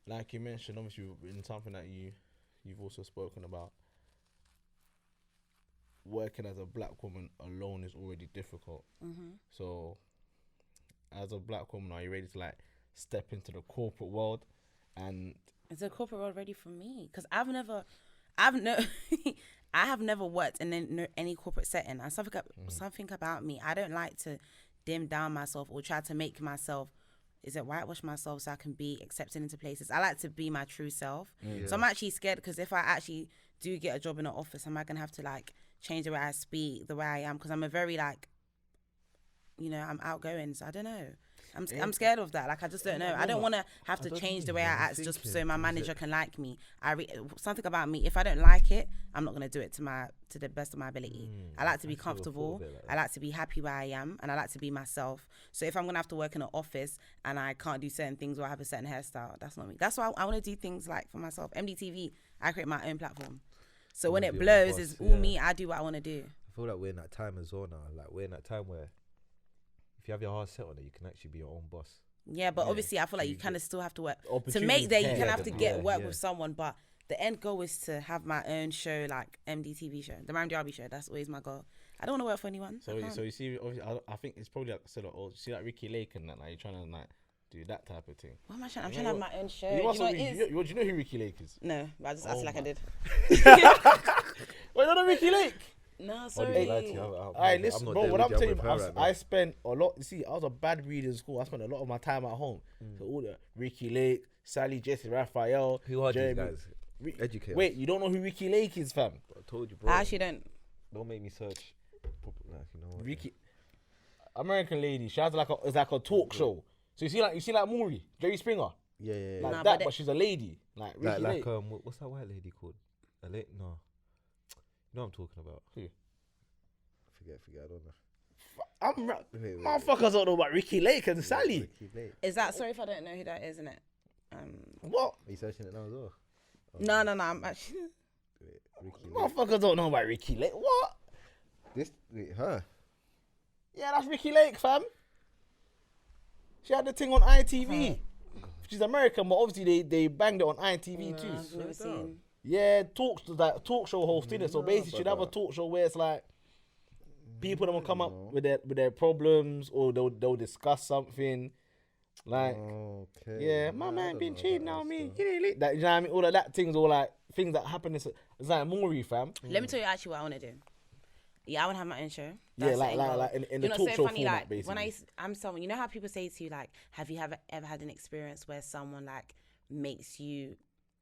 like you mentioned, obviously in something that you've also spoken about, working as a black woman alone is already difficult. So as a black woman, are you ready to like step into the corporate world? And Is the corporate world ready for me? Because I have never worked in any corporate setting. And something about me, I don't like to dim down myself or try to make myself, whitewash myself so I can be accepted into places. I like to be my true self. So I'm actually scared because if I actually do get a job in an office, am I going to have to like change the way I speak, the way I am? Because I'm a very like, I'm outgoing. So I don't know. I'm scared of that. Like, I just don't know. I don't want to have to change the way I act just so my manager can like me. Something about me, if I don't like it, I'm not going to do it to the best of my ability. I like to be comfortable. I like to be happy where I am, and I like to be myself. So if I'm going to have to work in an office and I can't do certain things or I have a certain hairstyle, that's not me. That's why I want to do things like for myself. MDTV, I create my own platform. So when it blows, it's all me. I do what I want to do. I feel like we're in that time as well now. Like, we're in that time where if you have your heart set on it, you can actually be your own boss. Yeah, but obviously I feel like you kind of still have to work. To make that, you kind of have to work with someone, but the end goal is to have my own show, like MDTV show, the Mariam Diaby show. That's always my goal. I don't want to work for anyone. So you see, obviously, I think it's probably like, see like Ricky Lake and that, like, you're trying to like do that type of thing. What am I trying? I'm trying to have my own show. Do you know who Ricky Lake is? No, but I just acted like I did. Wait, not Ricky Lake. No, sorry. Alright, listen, bro. What I'm telling you, I spent a lot. You see, I was a bad reader in school. I spent a lot of my time at home. So all the Ricky Lake, Sally, Jesse, Raphael. Who are these guys? Educate. Wait, you don't know who Ricky Lake is, fam? I told you, bro. I actually don't. Don't make me search. Ricky, American lady. She has it's like a talk show. So you see like Maury, Jerry Springer. Yeah. Like that, but she's a lady. Like Ricky Lake. What's that white lady called? No. You know what I'm talking about. Who? Forget. I don't know. Motherfuckers don't know about Ricky Lake and Sally. Is that, sorry if I don't know who that is, innit? What? Are you searching it now as well? No, I'm actually. Motherfuckers don't know about Ricky Lake. What? Her? Yeah, that's Ricky Lake, fam. She had the thing on ITV. She's American, but obviously they banged it on ITV too. I've never seen. Yeah, talk show host, innit? So basically, she'd have a talk show where it's like people that will come up with their problems, or they'll discuss something. Like, yeah, my man been cheating on me. That, you know what I mean? All of that things, all like things that happen. It's like Maury, fam. Let me tell you actually what I want to do. Yeah, I want to have my own show. That's like in the talk show format, like, basically. When I'm someone, you know how people say to you, like, have you ever had an experience where someone like makes you,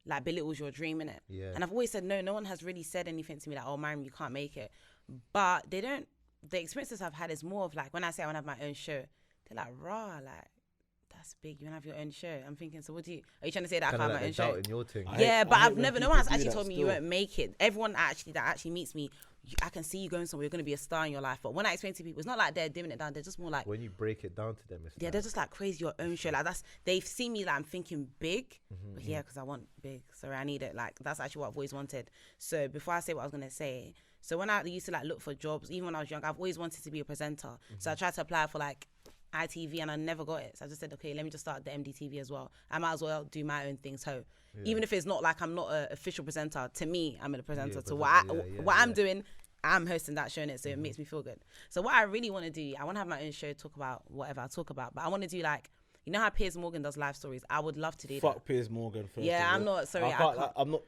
like, belittles your dream, innit? Yeah. And I've always said no one has really said anything to me like, oh, Mariam, you can't make it. But they don't, the experiences I've had is more of like, when I say I want to have my own show, they're like, rah, like, that's big. You want to have your own show. I'm thinking, so are you trying to say that I can't have my own show? Your thing. Yeah, but no one has actually told me you won't make it. Everyone that actually meets me, I can see you going somewhere. You're going to be a star in your life. But when I explain to people, it's not like they're dimming it down. They're just more like, when you break it down to them, it's they're just like, crazy, your own show. Like, they've seen me like I'm thinking big. But yeah, because I want big. Sorry, I need it. Like, that's actually what I've always wanted. So before I say what I was going to say, so when I used to like look for jobs, even when I was young, I've always wanted to be a presenter. So I tried to apply for like ITV and I never got it. So I just said, okay, let me just start the MDTV as well. I might as well do my own things. So even if it's not like I'm not an official presenter, to me, I'm a presenter. So what I'm doing, I'm hosting that show in it, so it makes me feel good. So what I really want to do, I want to have my own show, talk about whatever I talk about, but I want to do like, you know how Piers Morgan does live stories? I would love to do that. Fuck Piers Morgan. Yeah, I'm not, sorry. I'm not.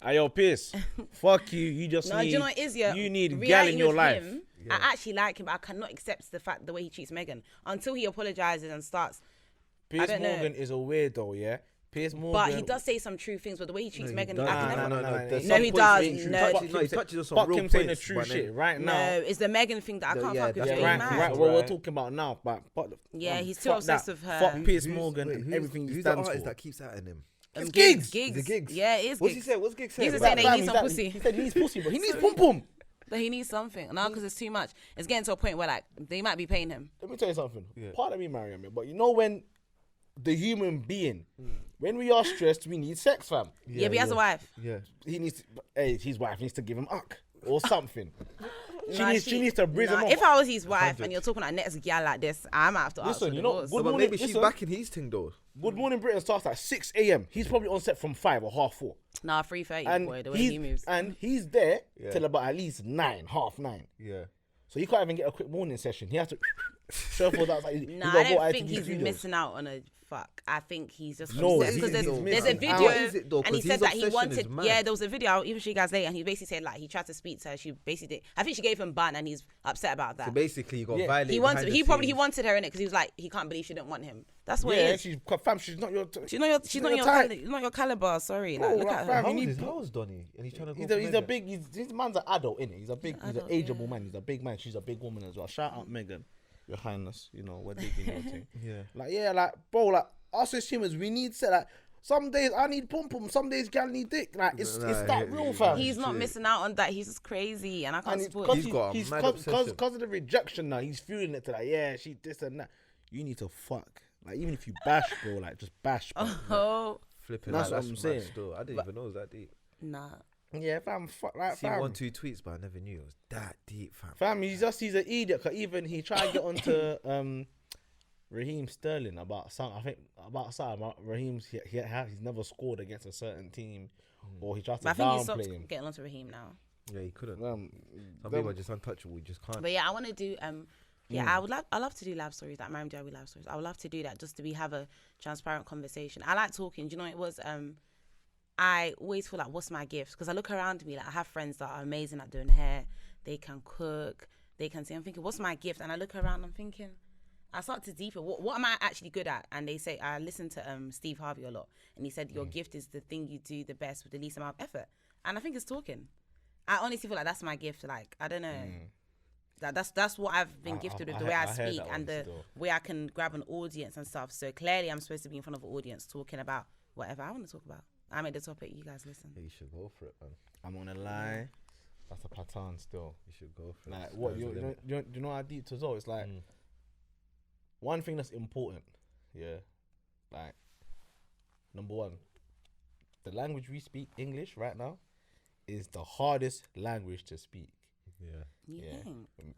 Hey, yo, Piers. Fuck you. You just need. Do you know what it is? Yeah. You need gal in your life. I actually like him, but I cannot accept the way he treats Meghan until he apologizes and starts. Piers Morgan is a weirdo, yeah. Piers Morgan. But he does say some true things, but the way he treats Meghan, No, he does. He touches on some fuck real him saying the points, true shit right now. No, it's the Meghan thing that I can't fuck with. Right. What we're talking about now, but he's too obsessed with her. Fuck Piers Morgan and everything he who's stands the artist for. that keeps at him? It's Giggs. The Gigs. Yeah, it is. What's he say? What's Giggs say? He's saying that he needs some pussy. He said he needs pussy, but he needs pum pum. But he needs something. No, because it's too much. It's getting to a point where like they might be paying him. Let me tell you something. Pardon me, Mariam, but you know when the human being, when we are stressed, we need sex, fam. Yeah, but he has a wife. Yeah. He needs his wife needs to give him uck or something. She needs to bridge him up. If I was his wife and you're talking like next gal like this, I might have to ask for divorce. Good morning, maybe she's back in his thing though. Good Morning Britain starts at 6 a.m. He's probably on set from 5 or half 4. Nah, 3:30, boy, the way he moves. And he's there till about at least 9, half 9. Yeah. So he can't even get a quick morning session. He has to shuffle that. Nah, I don't think he's missing out on a fuck. I think he's just because there's a video and he said that he wanted. Yeah, there was a video. I'll even show you guys later. And he basically said like he tried to speak to her. She basically did. I think she gave him ban and he's upset about that. So basically, he got violated. He wanted her in it because he was like he can't believe she didn't want him. That's what it is. She's not your. She's not your caliber. Sorry, like, look at her. How old is Donny? And he's trying to go. He's a big. This man's an adult, innit? He's an ageable man. He's a big man. She's a big woman as well. Shout out Meghan. Your Highness, you know, we're digging your thing. Yeah. Like, yeah, like, bro, like, us as humans, we need to, like, some days I need pum pum, some days gal need dick. Like, it's that real, fam. He's not missing out on that. He's just crazy, and I can't support him. He's got a mad obsession. Because of the rejection now, he's feeling it to like, yeah, she this and that. You need to fuck. Like, even if you bash, bro, like, just bash, bro. Oh, Flipping. That's like, what I'm saying. Still, I didn't even know it was that deep. nah. Yeah, fam, fuck, like, Seen fam. 1-2 tweets, but I never knew it was that deep, fam. Fam, he's an idiot. Cause even he tried to get onto Raheem Sterling about something. Raheem's he's never scored against a certain team, or he tried to But I think he stopped downplay him. getting onto Raheem now. Yeah, he couldn't. Them- Some people are just untouchable. You just can't. But yeah, I want to do I love to do live stories, like Mariam Diaby live stories. I would love to do that just to have a transparent conversation. I like talking. Do you know what it was? I always feel like, what's my gift? Because I look around me, like I have friends that are amazing at doing hair. They can cook. They can sing. I'm thinking, what's my gift? And I look around. I'm thinking, I start to deepen. What am I actually good at? And they say, I listen to Steve Harvey a lot, and he said your gift is the thing you do the best with the least amount of effort. And I think it's talking. I honestly feel like that's my gift. Like, I don't know. That's what I've been gifted with, the way I speak and the way I can grab an audience and stuff. So clearly I'm supposed to be in front of an audience talking about whatever I want to talk about. I made the topic, you guys listen. Yeah, you should go for it, man. I'm gonna lie, that's a pattern still. You should go for it. Like, what you know how deep to go? It's like one thing that's important, yeah. Like, number one, the language we speak, English, right now, is the hardest language to speak. Yeah. You think?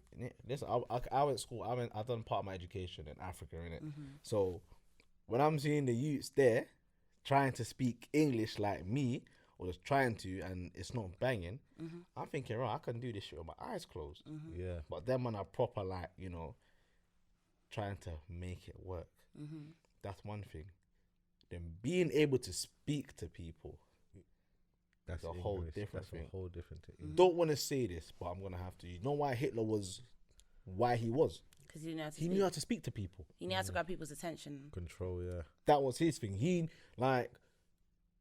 Listen, I went to school. I done part of my education in Africa, innit? So when I'm seeing the youths there trying to speak English like me, or just trying to, and it's not banging, I'm thinking, right, I can do this shit with my eyes closed. Yeah. But then when I proper, like, you know, trying to make it work, that's one thing. Then being able to speak to people, that's a whole different thing. A whole different thing. Don't want to say this, but I'm gonna have to. You know why Hitler was, why he was? Because he knew how to He knew how to speak to people. He knew how to grab people's attention. Control, yeah. That was his thing. He, like,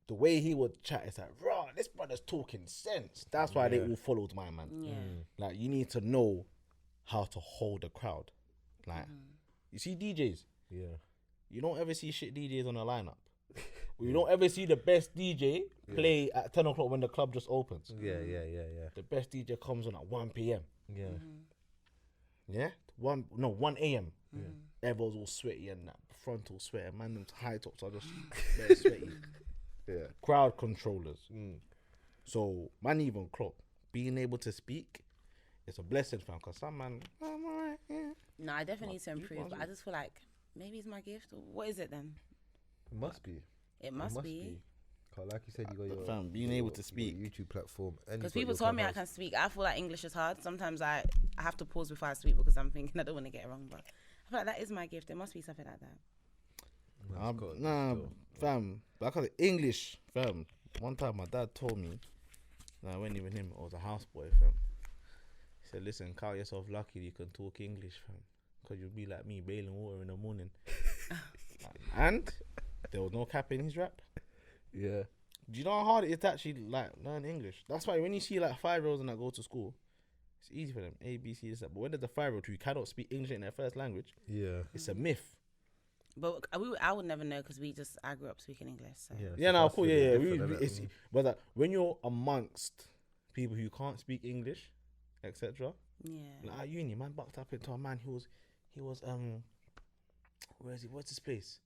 the way he would chat is like, raw, this brother's talking sense. That's why they all followed my man. Yeah. Like, you need to know how to hold a crowd. Like, you see DJs. Yeah. You don't ever see shit DJs on a lineup. You don't ever see the best DJ play at 10 o'clock when the club just opens. Yeah. The best DJ comes on at 1 p.m. Yeah. Yeah? 1 a.m. Yeah. Everyone's all sweaty and that frontal sweat. And man, them high tops are just very sweaty. Yeah. Crowd controllers. So, man, even clock. Being able to speak, it's a blessing, fam. Because some man, I'm alright, yeah. No, I definitely need to improve, but I just feel like maybe it's my gift. What is it then? It must be. It must be. Like you said, you got your fam, being able to speak. YouTube platform. Because people told me I can speak. I feel like English is hard. Sometimes I have to pause before I speak because I'm thinking I don't want to get it wrong. But I feel like that is my gift. There must be something like that. Nah, fam. Because English, fam. One time my dad told me, I went even him, I was a houseboy, fam. He said, listen, count yourself lucky you can talk English, fam. Because you'll be like me, bailing water in the morning. And there was no cap in his rap. Yeah. Do you know how hard it is to actually like learn English? That's why when you see like 5-year-olds that go to school, it's easy for them. A, B, C, this, that. But when there's a 5-year-old who cannot speak English in their first language, it's a myth. But I would never know because I grew up speaking English. So. Yeah, no, cool. Yeah. But when you're amongst people who can't speak English, etc. Yeah. Like at uni, man bucked up into a man who was where is he? What's his place?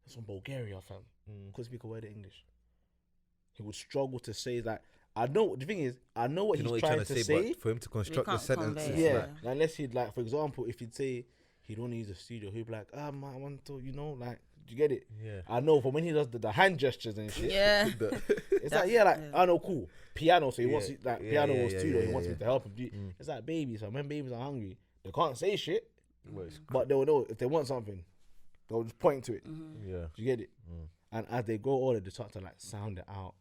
It's from Bulgaria, fam. Couldn't speak a word of English. He would struggle to say that. I know. The thing is, I know what he's trying to say. But for him to construct the sentence, yeah. Like, unless he'd like, for example, if he'd say he'd want to use a studio, he'd be like, I want to, you know, like, do you get it? Yeah. I know. But when he does the hand gestures and shit, yeah, it's like, I know, cool. Piano, so he wants like piano or studio. He wants me to help him. It's like babies. So when babies are hungry, they can't say shit, but they'll know if they want something. They'll just point to it. Yeah. Do you get it? And as they grow older, they start to like sound it out,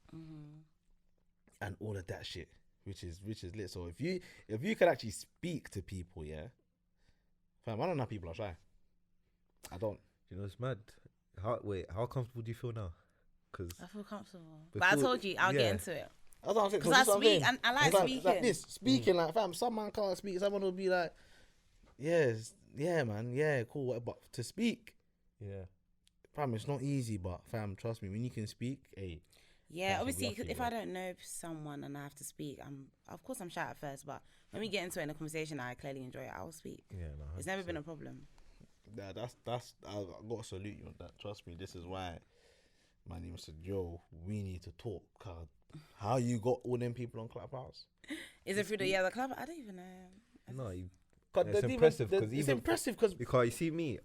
and all of that shit, which is lit. So if you could actually speak to people, yeah, fam, I don't know how people are shy. I don't. You know, it's mad. How comfortable do you feel now? Cause I feel comfortable. But I told you I'll get into it. That's what I'm saying. Because I speak and I like speaking. Like this, speaking like fam. Some man can't speak. Someone will be like, yes, yeah, man, yeah, cool. But to speak, Yeah. fam, it's not easy. But fam, trust me, when you can speak, hey. Yeah, That's obviously, lucky, if bro. I don't know someone and I have to speak, of course I'm shy at first, but when we get into it in a conversation, I clearly enjoy it. I'll speak. Yeah, no, It's never been a problem. Yeah, that's I gotta salute you on that. Trust me, this is why my name said, yo, we need to talk. Cause how you got all them people on Clubhouse? Is it through the club? I don't even know. No, you, Cause it's impressive because it's impressive because because you see me,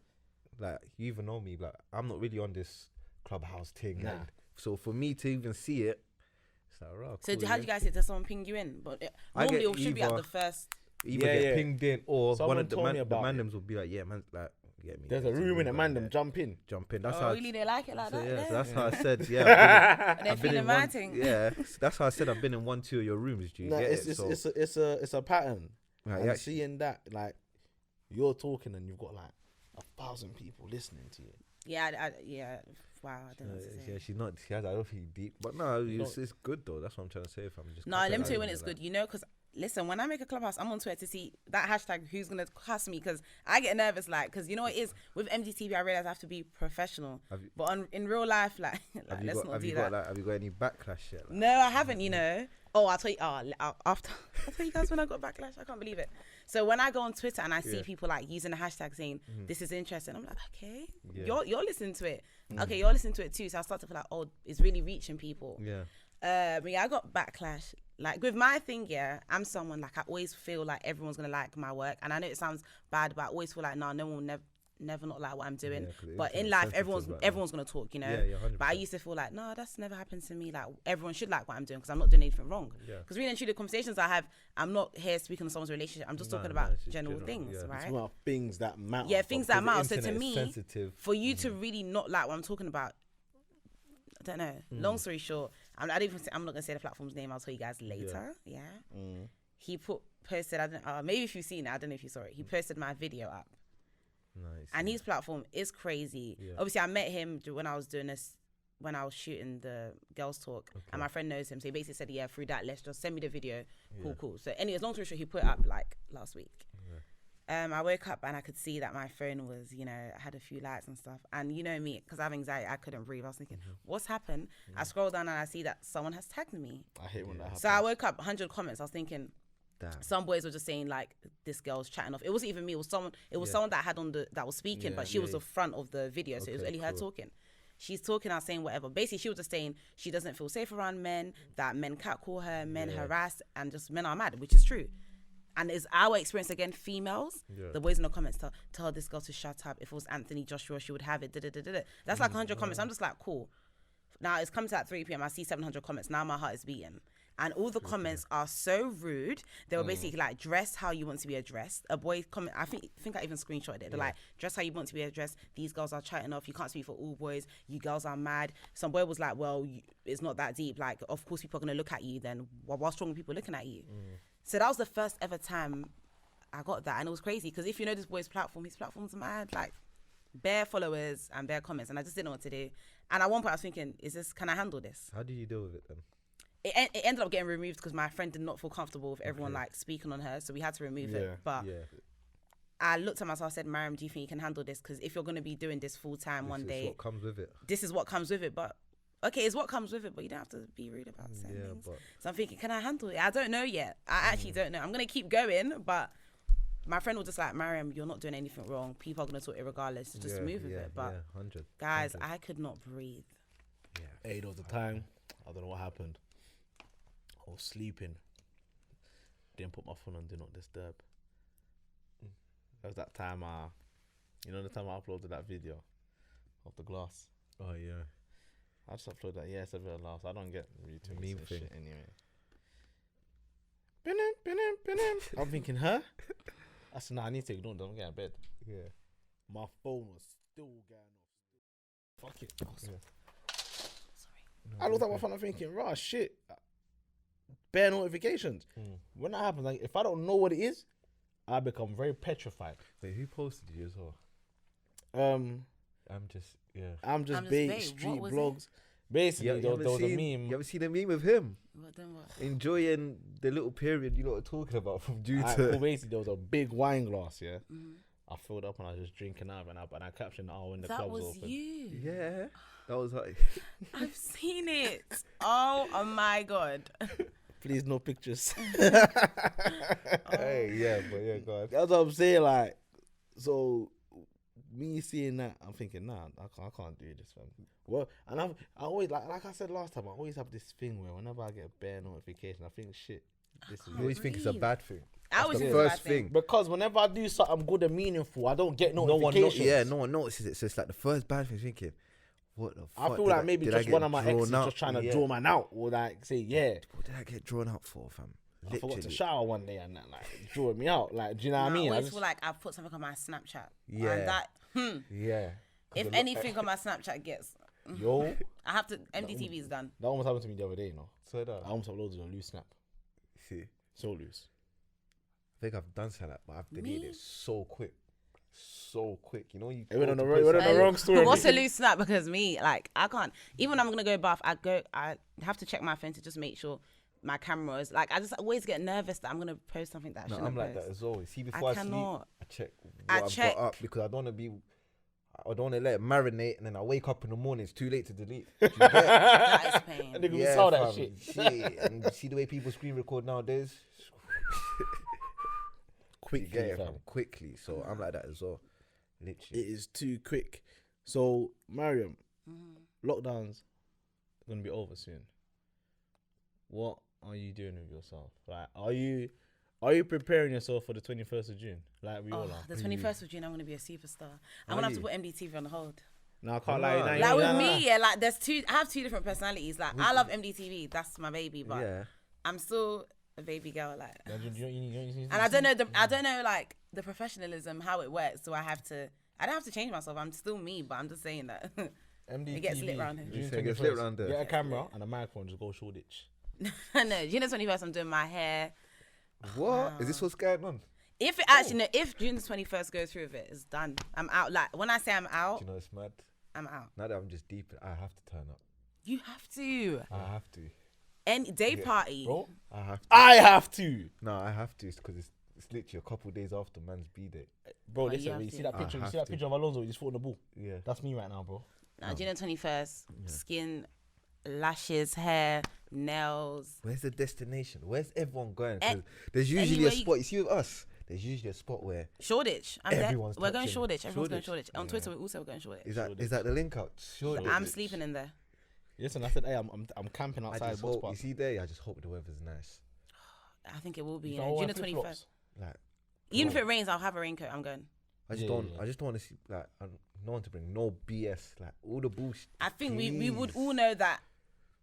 like you even know me, like I'm not really on this Clubhouse thing. Nah. And so for me to even see it, it's like, right, So cool, how do you guys see it? Does someone ping you in? But I normally get it should be at either- the first. either Yeah, get yeah. pinged in or Someone one of the told me about it. mandems will be like, yeah, man, like get me. there's a It's room in a like man them that. jump in. Jump in. That's Oh, how. really? They like it like So, that? yeah, Yeah. so that's how I said. Yeah, And they're I've been feeling in my one. thing. Yeah, that's how I said I've been in 1-2 of your rooms. Do you Nah, get it's it? So, it's a pattern. like, And yeah, seeing that, like, you're talking and you've got like 1,000 people listening to you. Yeah, yeah. Wow, I don't know what to say. yeah, she's not. She has. I don't think deep, but no, it's good though. That's what I'm trying to say. If I'm just. No, let me tell you when it's good. You know, because listen, when I make a clubhouse, I'm on Twitter to see that hashtag who's gonna cuss me because I get nervous. Like, because you know what it is with MDTV, I realize I have to be professional. But in real life, like let's not do that. Have you got any backlash yet? Like? No, I haven't. You know. Oh, I'll tell you. After I'll tell you guys when I got backlash. I can't believe it. So when I go on Twitter and I see people like using the hashtag saying this is interesting, I'm like, okay, you're listening to it. Okay, you're listening to it too. So I start to feel like, oh, it's really reaching people. Yeah. But yeah, I got backlash. Like with my thing, yeah, I'm someone like I always feel like everyone's gonna like my work, and I know it sounds bad, but I always feel like no one will never not like what I'm doing. Yeah, but in life, everyone's gonna talk, you know. Yeah, 100%. But I used to feel like no, that's never happened to me. Like everyone should like what I'm doing because I'm not doing anything wrong. Because really and truly, the conversations I have, I'm not here speaking on someone's relationship. I'm just talking about it's just general things, yeah. right? It's about things that matter. Yeah, things that matter. So to internet is me, sensitive. for you to really not like what I'm talking about, I don't know. Long story short, I'm not gonna say the platform's name. I'll tell you guys later. Yeah. He posted. I don't. Maybe if you've seen it, I don't know if you saw it. He posted my video up. Nice. And his platform is crazy. Yeah. Obviously, I met him when I was doing this, when I was shooting the girls talk, and my friend knows him. So he basically said, "Yeah, through that, let's just send me the video." Cool. So, anyways, long story short, he put it up like last week. I woke up and I could see that my phone was, I had a few lights and stuff. And you know me, because I have anxiety, I couldn't breathe. I was thinking, what's happened? I scrolled down and I see that someone has tagged me. I hate when that happens. So I woke up 100 comments. I was thinking, Damn. some boys were just saying like this girl's chatting off. It wasn't even me. It was someone. It was someone that had that was speaking, but she was the front of the video, so it was only her talking. She's talking out saying whatever. Basically, she was just saying she doesn't feel safe around men. That men catcall her, men harass, and just men are mad, which is true. And it's our experience again. Females, the boys in the comments tell this girl to shut up. If it was Anthony Joshua, she would have it. That's like 100 comments. I'm just like, cool. Now it's come to at 3 p.m. I see 700 comments. Now my heart is beating. And all the comments are so rude. They were basically like, dress how you want to be addressed. A boy comment, I think I even screenshotted it. They're like, dress how you want to be addressed. These girls are chatting off. You can't speak for all boys. You girls are mad. Some boy was like, well, it's not that deep. Like, of course people are going to look at you then. What's wrong with people looking at you? So that was the first ever time I got that. And it was crazy because if you know this boy's platform, his platform's mad. Like, bare followers and bare comments. And I just didn't know what to do. And at one point I was thinking, can I handle this? How do you deal with it then? It ended up getting removed because my friend did not feel comfortable with everyone like speaking on her, so we had to remove it. But I looked at myself, I said, Mariam, do you think you can handle this? Because if you're going to be doing this full time one day, what comes with it. This is what comes with it. But okay, it's what comes with it, but you don't have to be rude about certain things. But so I'm thinking, can I handle it? I don't know yet. I actually don't know. I'm going to keep going, but my friend was just like, Mariam, you're not doing anything wrong. People are going to talk irregardless. So just move with it. But 100. guys, I could not breathe. Hey, there was a time, I don't know what happened. I was sleeping. Didn't put my phone on Do Not Disturb. That was that time, the time I uploaded that video of the glass. Oh, yeah. I just uploaded that. Yeah, it's a bit of laughs. I don't get retweets Meme and thing. shit anyway. I'm thinking, huh? I said, nah, I need to ignore them. I'm getting out of bed. Yeah. My phone was still going off. Fuck it. I looked at my phone, I'm thinking, rah, shit. Bare notifications. When that happens, like, if I don't know what it is, I become very petrified. Wait, who posted you as well? I'm just bait. bait, street What was blogs. Basically, there was a meme. You ever seen a meme of him What then what? enjoying the little period you lot are talking about from due Well, to? basically, there was a big wine glass, yeah, I filled up and I was just drinking out and I captioned, when the That club was was open. you. Yeah, that was like. I've seen it. Oh my God. Please, no pictures. Hey, yeah, but yeah, go on. That's what I'm saying. Like, so me seeing that, I'm thinking, nah, I can't do this, fam. Well, and I always like I said last time, I always have this thing where whenever I get a bare notification, I think, shit, this is You always think it's a bad thing. I always the think it's a first bad thing. thing. because whenever I do something good and meaningful, I don't get notifications. No one notices it. So it's like the first bad thing. Thinking, what the fuck? I feel like maybe did I just get one of my drawn exes out? just trying to Yeah. draw man out, or like say, yeah, What did I get drawn out for, fam? I forgot to Literally. shower one day and that, like, drawing me out. Like, do you know what I mean? I I always just, feel like I've put something on my Snapchat. Yeah. And that, Yeah. if anything on my Snapchat gets, yo, I have to, MDTV is done. that almost happened to me the other day, you know. So that. I almost uploaded a loose snap. See, So loose. I think I've done something like that, but I've deleted Me? it so quick. So quick. You know, you It went go on to the post wrong- it went on the wrong story. What's a loose snap? Because me, like, I can't, even when I'm going to go bath, I have to check my phone to just make sure my camera is, like, I just always get nervous that I'm going to post something that I No, shouldn't I'm like post. that as well. See, before I sleep, cannot. I check what I I've check. got up because I don't want to let it marinate, and then I wake up in the morning. It's too late to delete. Do you get it? That is pain. And we saw that fam. shit. Shit. And you see the way people screen record nowadays. Quickly, You get it, fam. fam, quickly. So I'm like that as well. It Literally. is too quick. So, Mariam, lockdown's gonna be over soon. What are you doing with yourself? Like, are you preparing yourself for the 21st of June? Like we all Oh, are. the 21st of June, I'm going to be a superstar. I'm going to have to put MDTV on hold. No, I can't lie. Nah. Like with me, yeah, like I have two different personalities. Like I love MDTV, that's my baby, but Yeah. I'm still a baby girl. Like, And and I don't know I don't know like the professionalism how it works. So I don't have to change myself. I'm still me, but I'm just saying that MDTV, it gets lit round here. You June say it gets 21st. lit round there? Get a camera and a microphone, just go Shoreditch. No, June the 21st, I'm doing my hair. What? Is this what's going on? If it actually, no, if June the 21st goes through with it, it's done. I'm out. Like when I say I'm out, Do you know it's mad? I'm out. Now that I'm just deep, I have to turn up. You have to. I have to. Any day party. Bro, I have to. I have to. No, I have to because it's literally a couple days after man's B-day. Bro, Oh, you listen, have you to. see that I picture? You have see that to. picture of Alonso? He's fought the ball. Yeah. That's me right now, bro. Now, June the 21st, skin, lashes, hair, nails. Where's the destination? Where's everyone going? 'Cause there's usually anywhere a you- spot. You see with us, there's usually a spot where Shoreditch. I'm there. Everyone's We're going touching Shoreditch. Everyone's going Shoreditch. Shoreditch. On Twitter, we're also going Shoreditch. is that the link out? Sure. I'm sleeping in there. Listen, I said, hey, I'm camping I outside just Box hope, Park. you see there. I just hope the weather's nice. I think it will be. You Yeah. don't June wear the 21st. flip-flops? Like Even if it rains, I'll have a raincoat. I'm going. I just Yeah, don't. yeah. I just don't want to see like no one to bring no BS. Like all the bullshit. I think we would Please. all know that.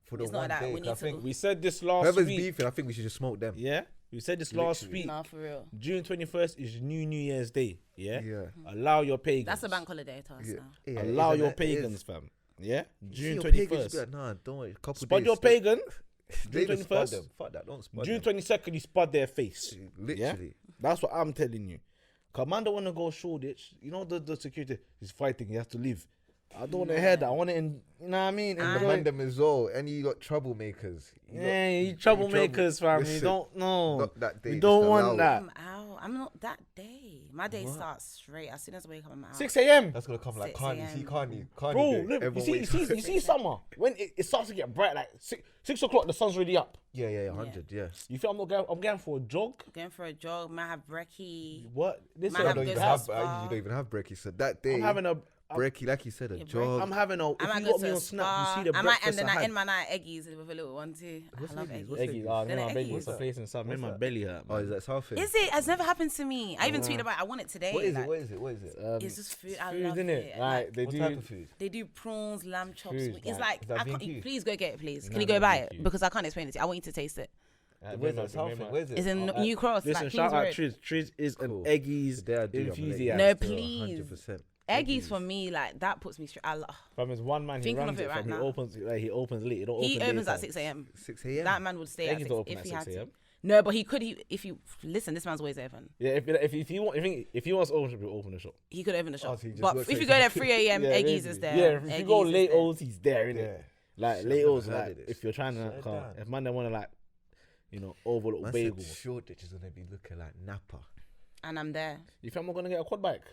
For the It's not one that, day. we 'Cause need I to- think We said this last whoever's week. beefing, I think we should just smoke them. Yeah, we said this last Literally. week. Nah, for real. June 21st is New Year's Day. Yeah. Yeah. Allow your pagans. That's a bank holiday to us Yeah. now. Yeah, it Allow is, your and it is. pagans, fam. Yeah. You see June your pagans, 21st. be like, nah, don't worry. Couple Spud days. your pagan. They June just spud 21st. them. Fuck that. Don't spud June them. 22nd, you spud their face. Literally. That's what I'm telling you. Commander want to go Shoreditch. You know the security is fighting. He has to leave. I don't want to hear that. I want to, you know what I mean? And the Enjoy- man them as well. And you got troublemakers. Yeah, you troublemakers, fam. You Listen, don't know. not that day, You just don't allow want it. that. I'm out. I'm not that day. My day starts straight. As soon as I wake up, I'm out. 6 a.m. That's gonna come like 6 Carney. See a.m. Carney. Bro, Carney. look, you see summer when it starts to get bright, like 6 o'clock, the sun's already up. Yeah, 100. Yes. You feel I'm going for a jog? Going for a jog. Might have brekkie. What? Listen, Man, I have don't to even go to have. the You spa. don't even have brekkie. So that day, I'm having a. brekkie, like you said, a Yeah, jog. I'm having a. I If might you go got to me a on Snap, spa. you see the I might breakfast end I had. my night eggies with a little one too. What's I love Eggies? eggies. What's Eggies, oh, Then no, my belly. eggies. It's a place in South. Make my that? belly hurt. Oh, man. is that Southend? Is it? It's never happened to me. I even tweeted about it. I want it today. What is like, it? What is it? What is it? It's just food. I Food, love innit? it. Like they What do. type of food? They do prawns, lamb chops. Food, It's like- like is that I can't. B&Q? Please go get it, please. Can No, you go no, buy B&Q. it? Because I can't explain it to you. I want you to taste it. Where's that Southend? Where's it? It's in New Cross. Listen, like shout Queens out Road. Triz. Triz is an Cool. Eggies The day I do, I'm gonna let you enthusiast. No, still please. 100%. Eggies for me, like that puts me straight. Fam, there's one man. He Thinking runs of it it. right Fam. now. He opens late. He don't He open opens at daytime. 6 a.m. 6 a.m. That man would stay at Eggies 6 don't open if at he 6 had to. a.m. No, but he could. If you listen, this man's always open. Yeah, if he wants to open, he'll open the shop. He could open the shop. so he just But works if late. you go there 3 a.m., Yeah, Eggies basically. is there. Yeah, if you go Eggies is late there. O's, he's there, innit? Yeah. Like Shit, late I've O's, never heard like of this. if you're trying to, Swear down. if man they want to like, overlook Man bagel. said Shoreditch is gonna be looking like Napa. And I'm there. You think I'm gonna get a quad bike?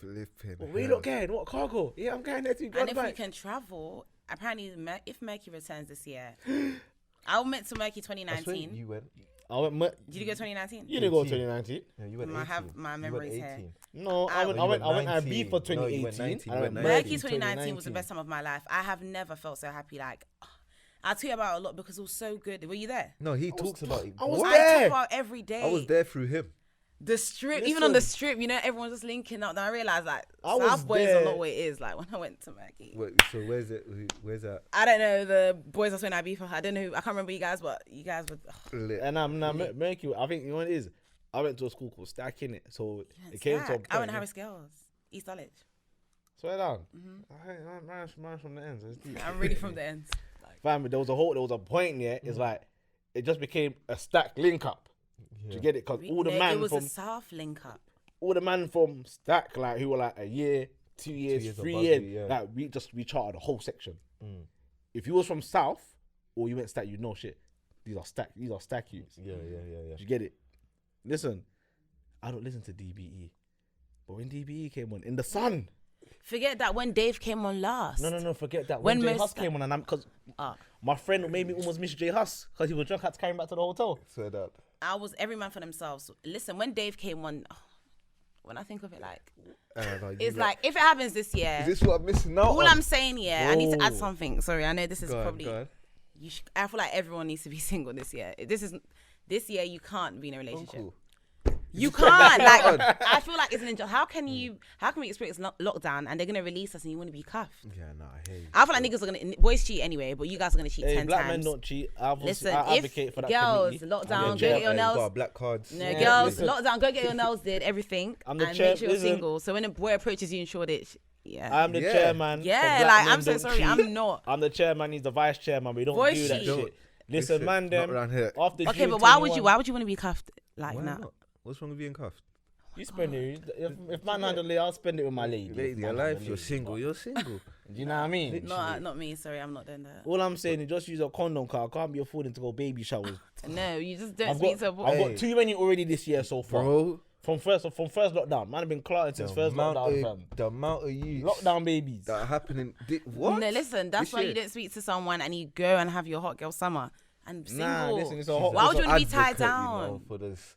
Flipping. What, where you not getting? What cargo? Yeah, I'm getting there too. And Quad if we bike. can travel, apparently, if Mercury returns this year, I went to Mercury 2019. You went. I went. Did you go 2019? You didn't go 18. 2019. Yeah, you went. I 18. have my You memories went here. 18. No, I went. you went I went IB 19. for No, you 2018. went 19, I went you went Mercury 19. 2019 was the best time of my life. I have never felt so happy. Like, I'll tell you about it a lot because it was so good. Were you there? No, he talks about it. I was What? I there. talk about every day. I was there through him. The strip, even on the strip, you know, everyone's just linking up. Then I realized, like, I was South Boys there. are not what it is. Like, when I went to Mercury. Wait, so where's it? Where's that? I don't know the boys I was when I beef. I don't know. I can't remember you guys, but you guys were. Lit. And I'm Mercury. I think you know what it is. I went to a school called Stack in it, so it came to a Stack. point. I went to Harris Girls, East Dulwich. Swear down. Man from the ends. It's deep. I'm really from the ends. Fam, there was a point there. It's like it just became a Stack link up. Do you get it? Because all the It man was from a South link up. all the man from Stack, like who were like a year, 2 years, 2 years 3 above years, you, yeah. like we charted the whole section. If you was from South or you went Stack, you know shit. These are Stack youths. Yeah. Do you get it? Listen, I don't listen to DBE, but when DBE came on in the sun, Forget that when Dave came on last. no, forget that. When When J most- Huss came on, and I'm because my friend made me almost miss J Huss because he was drunk, had to carry him back to the hotel. Swear that. I was every man for themselves. Listen, when Dave came on, when I think of it, like it's like if it happens this year. Is this what I'm missing out All on? I'm saying, I need to add Whoa. something. Sorry, I know this is Go on, probably. go on. I feel like everyone needs to be single this year. This year you can't be in a relationship. Uncle. You can't. Like I feel like it's an How can we experience lockdown and they're gonna release us and you want to be cuffed? Yeah, nah, I hear you. I feel like niggas are gonna boys cheat anyway, but you guys are gonna cheat Hey, 10 black times. men don't cheat. Listen, I if advocate for that girls community. lockdown, I'm go the get your chair- nails. Got black cards. No, Yeah, girls, listen. lockdown, go get your nails did, everything, I'm the and chair- make sure you're listen. single. So when a boy approaches you in Shoreditch, I'm the Yeah. chairman. yeah, for black like men I'm so don't sorry, cheat. I'm not. I'm the chairman. He's the vice chairman. We don't Voice do that cheat. shit. Listen, man, Not them around here. after Okay, June but why would 21, you want to be cuffed like Why that? not? What's wrong with being cuffed? You spend it. If man handle it, I'll spend it with my lady. Lady, Man alive, handle you're it. single. You're single. Do you know what I mean? No, not me. Sorry, I'm not doing that. All I'm saying is just use a condom car. I can't be affording to go baby showers. No, you just don't I've speak got, to a I've boy. got too many already this year so far. Bro, From first lockdown. Man, I've been clotting since first lockdown, fam. the amount of you Lockdown babies. that are happening. What? No, listen, that's This why you year? don't speak to someone and you go and have your hot girl summer and single. Nah, listen, it's a hot. Why would you want to be tied Advocate, you know, down? for this.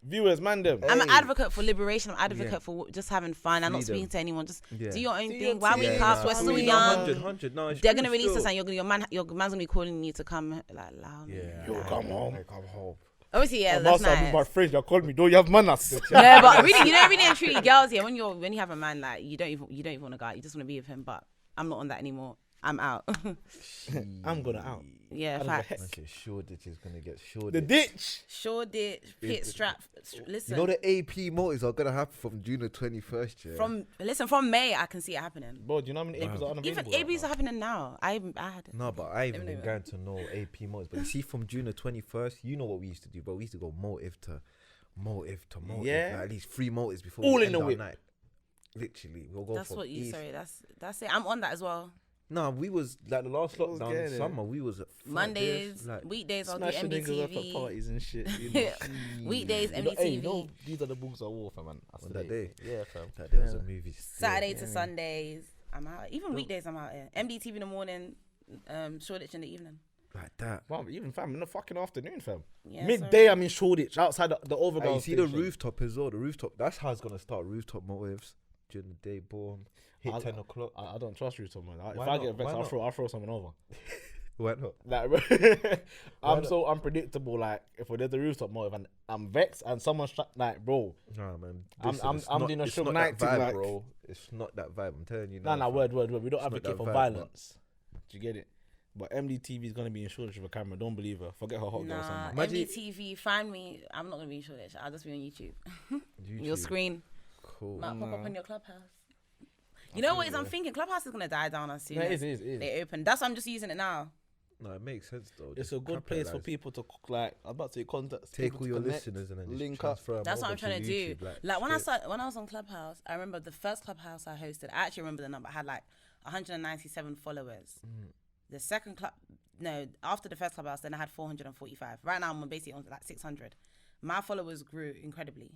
Viewers, man, them. I'm an Hey. advocate for liberation. I'm an advocate Yeah. for just having fun and not Freedom. speaking to anyone. Just Yeah. do your own Do thing. your Why are we thing. cuffed? Yeah, We're nah, still I mean, young. 100. No, it's They're true gonna release still. us, and your man's gonna be calling you to come like loud. Yeah. Yo, come home. Hey, come home. Obviously, yeah, I that's must have nice. my friends. You called me. Don't you have manners? No, but really, really and truly, girls, yeah, when you have a man like you don't even want to go out, you just want to be with him. But I'm not on that anymore. I'm out. I'm gonna out. Yeah, Out of the facts. heck. Man said Shoreditch is gonna get The Shoreditch. ditch. Shoreditch, pit strap. Listen, You know the AP motives are gonna happen from June the 21st. Yeah. from May, I can see it happening. Bro, do you know how many APs are unavailable? Even ABs are happening now. I had. No, but I even Even been though- going to know AP motives. But you see, from June the 21st, you know what we used to do, bro. We used to go motive to motive. Yeah. Like at least 3 motives before All we in end the our whip. night. Literally, we'll go That's from what you. East. Sorry, that's it. I'm on that as well. No, we was like the last was lockdown getting in it. summer. We was at Mondays, like, weekdays, I'll do Smashing niggas up at MDTV. parties and shit. You know. Weekdays, You know, hey, you MDTV. know, these are the books of war, fam, man. That's on the that day. Yeah, fam. That there was a movie. Saturday to Sundays, I'm out. Even weekdays, I'm out here. MDTV in the morning, Shoreditch in the evening. like that. Fam, even fam in the fucking afternoon, fam. Yeah, Midday, I'm in Shoreditch, outside the Hey, overground. you see the station. rooftop as well. The rooftop. That's how it's gonna start. Rooftop motives during the day. Boom. Hit I- 10 o'clock. I don't trust rooftop, man. If Why I not? get vexed, Why not? I'll throw someone over. Why not? Like, I'm not? so unpredictable. Like, if we're at the rooftop motive and I'm vexed and someone's like, bro, Nah, man. I'm- Listen, I'm it's not- doing a it's Suge not Knight that thing, vibe, like- bro. It's not that vibe. I'm telling you now. nah, fam. word. We don't not advocate that for vibe, violence. Do you get it? But MDTV is gonna be in Shoreditch with a camera. Don't believe her. Forget her hot girl. Nah, Somewhere. Imagine- MDTV, find me. I'm not gonna be in Shoreditch. I'll just be on YouTube. Your YouTube. screen Cool. might pop up on your clubhouse. You know what? I'm thinking Clubhouse is gonna die down as soon Yeah, it as is. they open. That's why I'm just using it now. No, it makes sense though. It's Just a good place for capitalise. people to like. I'm about to say contact. Take people all to your connect, listeners and then just link up. transfer 'em That's what over I'm trying to do. YouTube, Like when I straight. when I was on Clubhouse, I remember the first Clubhouse I hosted. I actually remember the number. I had like 197 followers. The second after the first Clubhouse, then I had 445. Right now, I'm basically on like 600. My followers grew incredibly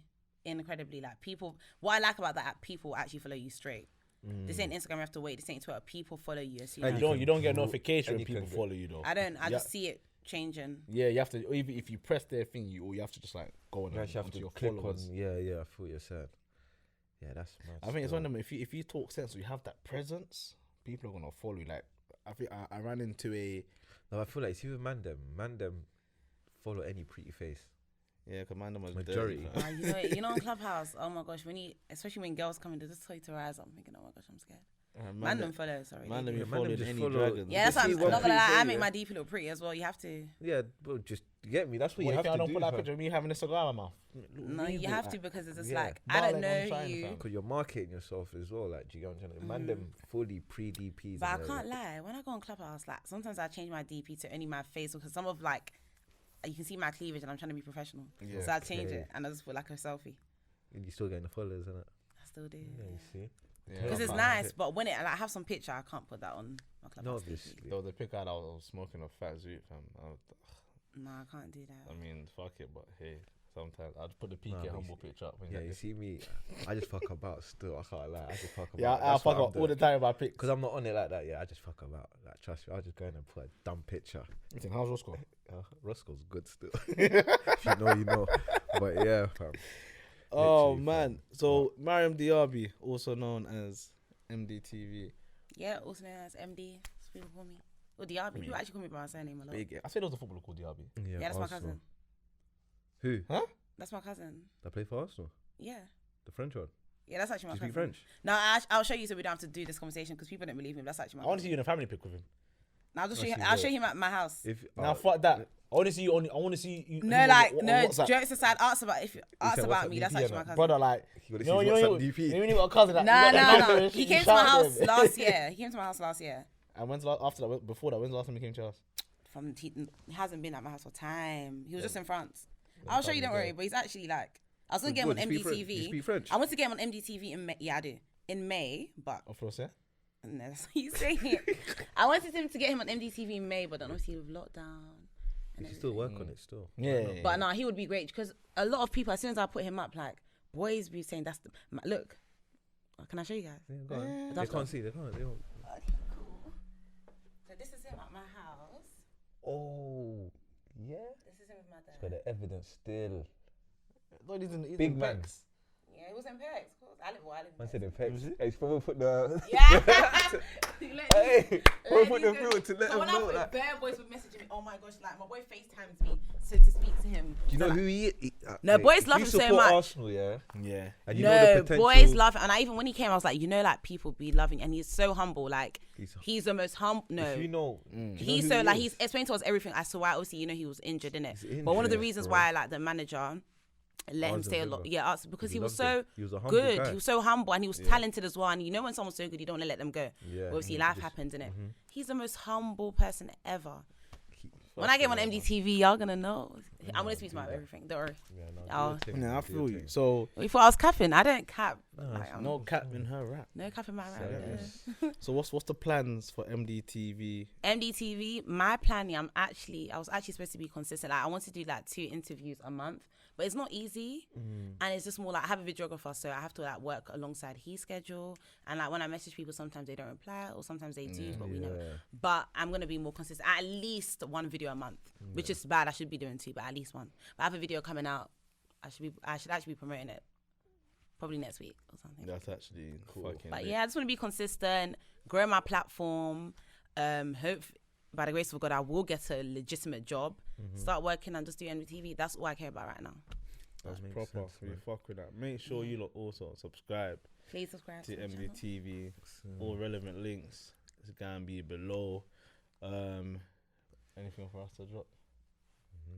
incredibly like people. What I like about that app, people actually follow you straight. This ain't Instagram. You have to wait. This ain't Twitter. People follow you. As And you don't get notification when people follow you though. I don't. I just see it changing. Yeah, you have to. Even if you press their thing, you have to just like go on. You actually have to your click followers. on. Yeah, I feel what you're saying. Yeah, that's mad. I think it's one of them. If you talk sense, or you have that presence, people are gonna follow you. Like I think I ran into a. No, I feel like see with man them follow any pretty face. Yeah, because man, them was Majority. dirty, You know, on Clubhouse. Oh my gosh, especially when girls come in, they just tell you to rise up. I'm thinking, oh my gosh, I'm scared. Man them follow, sorry. Man, them Yeah, following man them just any follow- dragons. Yeah, that's what I'm see what not gonna pretty lie. I say, make yeah. my DP look pretty as well. You have to. Yeah, bro, just get me. That's what What you if have I to don't do. put that picture of me having a cigar in my mouth? No, you have to because it's just Yeah. like I don't Darling, I'm know trying, you. fam. Because you're marketing yourself as well. Like, do you get what I'm saying? Man, them fully pre-DPs. But I can't lie. When I go on Clubhouse, like sometimes I change my DP to only my face because some of like you can see my cleavage and I'm trying to be professional. Yeah. So I change Okay. it and I just put like a selfie. And you still getting the followers, isn't it? I still do. Yeah, you see. Yeah, Because I it's can't- nice, but when it like, I have some picture, I can't put that on my No, Clubhouse. obviously. DP. There was a pic out I was smoking a fat zoot, fam. No, I can't do that. I mean, fuck it, but hey, sometimes I'd put the PK Nah, but humble picture up. When Yeah, you see me. I just fuck about still. I can't lie. I just fuck about. Yeah, I fuck up all the time about pics. Because I'm not on it like that. Yeah, I just fuck about. Like, trust me, I'll just go in and put a dumb picture. Listen, how's Roscoe? Roscoe's good still. If you know, you know. But yeah, fam. Oh Literally, man, so Mariam Diaby, also known as MDTV. Yeah, also known as MD. That's what people call me. Or Diaby. People actually call me by my surname a lot. Big. I said there was a footballer called Diaby. Yeah, that's my Arsenal. cousin. Who? That's my cousin. That play for Arsenal? Yeah. The French one? Yeah, that's actually my Do you cousin. speak French? No, I'll show you so we don't have to do this conversation because people don't believe me. But that's actually my I want to cousin. see you in a family pic with him. Now, I'll just show you, Actually, I'll yeah. show him at my house. If Now fuck that. I want to see you on. I want to see you. No, like, on no, WhatsApp. jokes aside, ask about said about WhatsApp me. That's DP, actually my innit? cousin. Brother, like, You gotta you know, see you WhatsApp know, DP. you got a cousin. That, No, you got that no. number and He shit, came you to my shout house them. last year. He came to my house last year. And when's after that? Before that, when's the last time he came to us? He hasn't been at my house for time. He was just in France. I'll show you, don't worry. But he's actually like, I was gonna get him on What, do you speak French? Do you MDTV. speak French? I want to get him on MDTV in May. Yeah, I do. In May, but Of course, yeah. no, that's what he's saying. I wanted him to get him on MDTV in May, but then obviously with lockdown. You should still work on it still. Yeah. But no, he would be great because a lot of people, as soon as I put him up, like boys be saying that's the look. Can I show you guys? Yeah, go on. They That's can't see. They can't. They don't. Okay, cool. So this is him at my house. Oh, yeah. This is him with my dad. But the evidence still. He's Big man. Bex. Yeah, it was in Pex. Of course. I live in Man Pex. said in pecs. Hey, it's probably put the. Yeah. Hey, probably put the Let through to let so him when know I put that. bare boys would message me, oh my gosh, like my boy FaceTimes me to speak to him. Do you So, know like, who he is? No, boys love you him so support much. Arsenal, yeah. Yeah. And you know the no, potential. boys love him. And I even when he came, I was like, you know, like people be loving, and he's so humble. Like he's the most humble. No, If you know, do you know he's who so he like is? he's explained to us everything. I saw why obviously you know he was injured, innit? He's But one of the injured, reasons bro. why like the manager let him Asked stay a him, lot, remember? yeah, because He he was loved so him. He was a humble good. guy. He was so humble and he was talented as well. And you know when someone's so good, you don't want to let them go. Yeah. Obviously, Mhm. life Just- happens, innit? He's the most humble person ever. When I get him on MDTV, y'all gonna know. I'm gonna speak to him about everything. Don't worry. Yeah, no, Oh. do your thing, Yeah, I do your feel you. thing. So You thought I was capping? I don't cap. Like, I'm no cap in her rap. no cap in my rap. Serious. Yeah. So what's the plans for MDTV? MDTV, my plan, I was actually supposed to be consistent. Like I want to do like 2 interviews a month, but it's not easy. And it's just more like I have a videographer, so I have to like work alongside his schedule. And like when I message people, sometimes they don't reply or sometimes they do, but we never. But I'm gonna be more consistent. At least 1 video a month, which is bad. I should be doing 2, but at least 1. But I have a video coming out. I should actually be promoting it probably next week or something. That's actually cool. But yeah, I just want to be consistent, grow my platform. Hope by the grace of God, I will get a legitimate job, start working and just do MDTV. That's all I care about right now. That's makes proper. sense, We man. fuck with that. Make sure you lot also subscribe Please subscribe to the channel. MDTV. All relevant links is gonna be below. Anything for us to drop?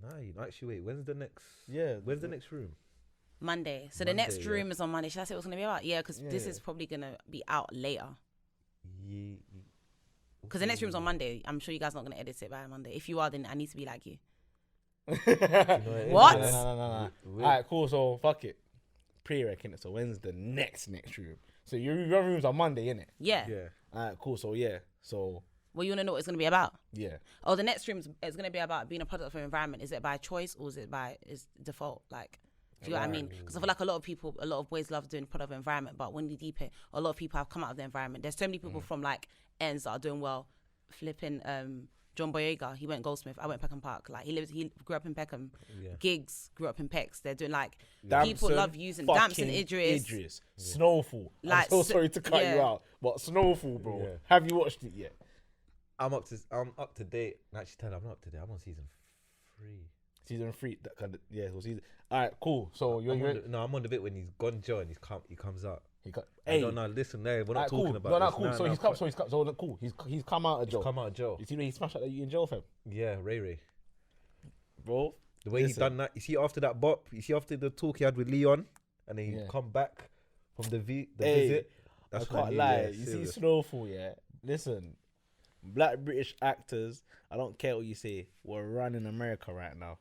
Nah, actually, wait. When's the next? Yeah. When's the next room? Monday. So the next Monday, room is on Monday. Should I say what's going to be about? Yeah, because this Yeah. is probably going to be out later. Yeah. Because the next room's on Monday. I'm sure you guys are not going to edit it by Monday. If you are, then I need to be like you. What? No. Alright, cool. So fuck it. Pre-rec innit? So when's the next room? So your room's on Monday, innit? Yeah. Yeah. Alright, cool. So yeah. So Well, you want to know what it's going to be about? yeah. Oh, the next room is going to be about being a product of your environment. Is it by choice or is default? Like, Do you know what I mean? Because I feel like a lot of boys love doing product environment, but when you deep it, a lot of people have come out of the environment. There's so many people from like ends that are doing well. Flipping John Boyega, he went Goldsmith. I went Peckham Park. Like he grew up in Peckham. Giggs grew up in Pecks. They're doing like people love using Damson Idris. Snowfall. Like, I'm so sorry to cut you out, but Snowfall, bro. Yeah. Have you watched it yet? I'm up to date. Actually, tell you, I'm not up to date. I'm on season 3. Season 3, that kind of season. All right, cool. So I'm on the bit when he's gone jail and he comes out. Hey, no, listen, we're not talking about. No, not cool. So he's come. So cool. He's come out of jail. Come out of jail. You see when he smashed out that you in jail, fam? Yeah, Ray. Bro, the way he done that. You see after that bop. You see after the talk he had with Leon, and then he come back from the visit. That's I can't lie. You see Snowfall, yeah. Listen, black British actors. I don't care what you say. We're running America right now.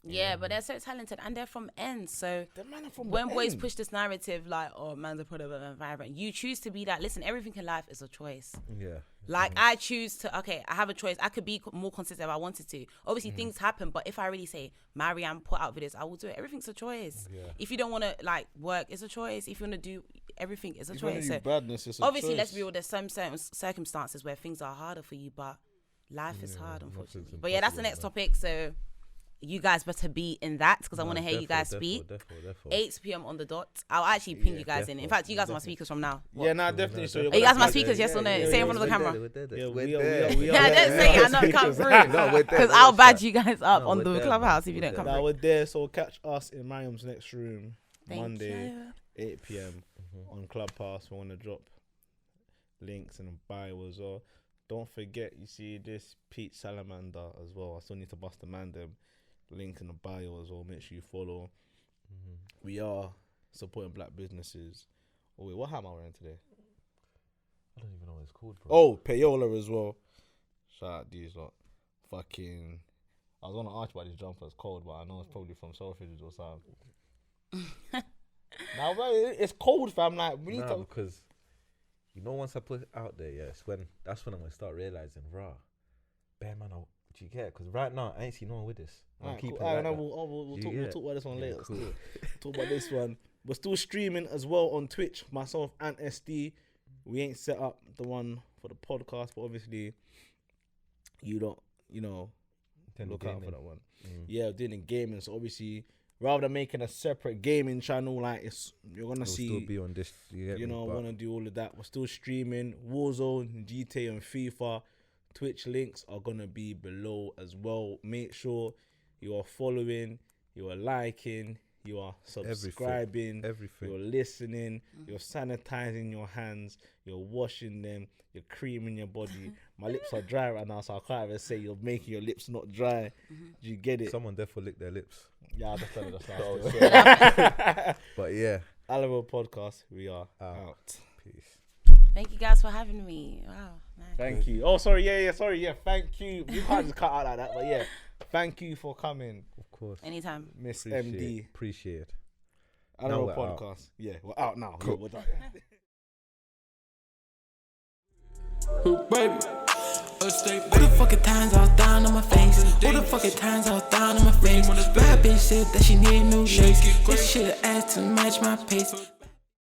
Yeah, but they're so talented and they're from ends. So from when boys push this narrative like, oh, man's a product of an environment, you choose to be that. Listen, everything in life is a choice. Yeah. Like I choose to, I have a choice. I could be more consistent if I wanted to. Obviously things happen, but if I really say, Mariam, put out videos, I will do it. Everything's a choice. Yeah. If you don't want to like work, it's a choice. If you want to do everything, it's a choice. So badness, it's obviously, choice. let's be real, there's some certain circumstances where things are harder for you, but life is hard, unfortunately. But yeah, that's the next topic. So you guys better be in that because I want to hear you guys speak. 8 p.m. on the dot. I'll actually ping you guys in. In fact, you guys are my speakers from now. What? Yeah, definitely. So are you guys my speakers? Yes or no? Say in front of the camera. We are. Yeah, don't say it. I'm not come through. Because I'll badge you guys up on the clubhouse if you don't come through. We're there. So catch us in Mariam's next room Monday, 8 p.m. on Clubhouse. We want to drop links in the bio as well. Don't forget, you see this Pete Salamander as well. I still need to bust the man them. Link in the bio as well. Make sure you follow. We are supporting black businesses. Oh wait, what hat am I wearing today? I don't even know what it's called, bro. Oh, payola as well. Shout out these lot. Fucking, I was gonna ask about this jumper. It's cold, but I know it's probably from Shoreditch or something. Now, it's cold, fam. Like we need to, because once I put it out there, that's when I'm gonna start realizing, bare man, do you get? Because right now I ain't seen no one with this. We'll talk about this one later. Cool. Talk about this one. We're still streaming as well on Twitch. Myself and SD. We ain't set up the one for the podcast, but obviously you don't, look out for that one. Yeah, we're doing gaming. So obviously, rather than making a separate gaming channel, like you're gonna see. Still be on this. Want to do all of that. We're still streaming Warzone, GTA, and FIFA. Twitch links are gonna be below as well. Make sure you are following, you are liking, you are subscribing, everything. You're listening, you're sanitizing your hands, you're washing them, you're creaming your body. My lips are dry right now, so I can't even say you're making your lips not dry. Do you get it? Someone therefore licked their lips. Yeah, that's But yeah, Allenrd Podcast, we are out. Peace. Thank you guys for having me. Wow, nice. Thank you. Oh, sorry. Yeah. Sorry. Yeah. Thank you. You can't just cut out like that, but yeah. Thank you for coming. Of course. Anytime. Miss MD. Appreciate it. Allenrd Podcast. Yeah, we're out now. Cool. Yeah, we're done. Baby. All the fucking times I was down on my face. All the fucking times I was down on my face. Bad bitch said that she need new lace. This shit ass to match my pace.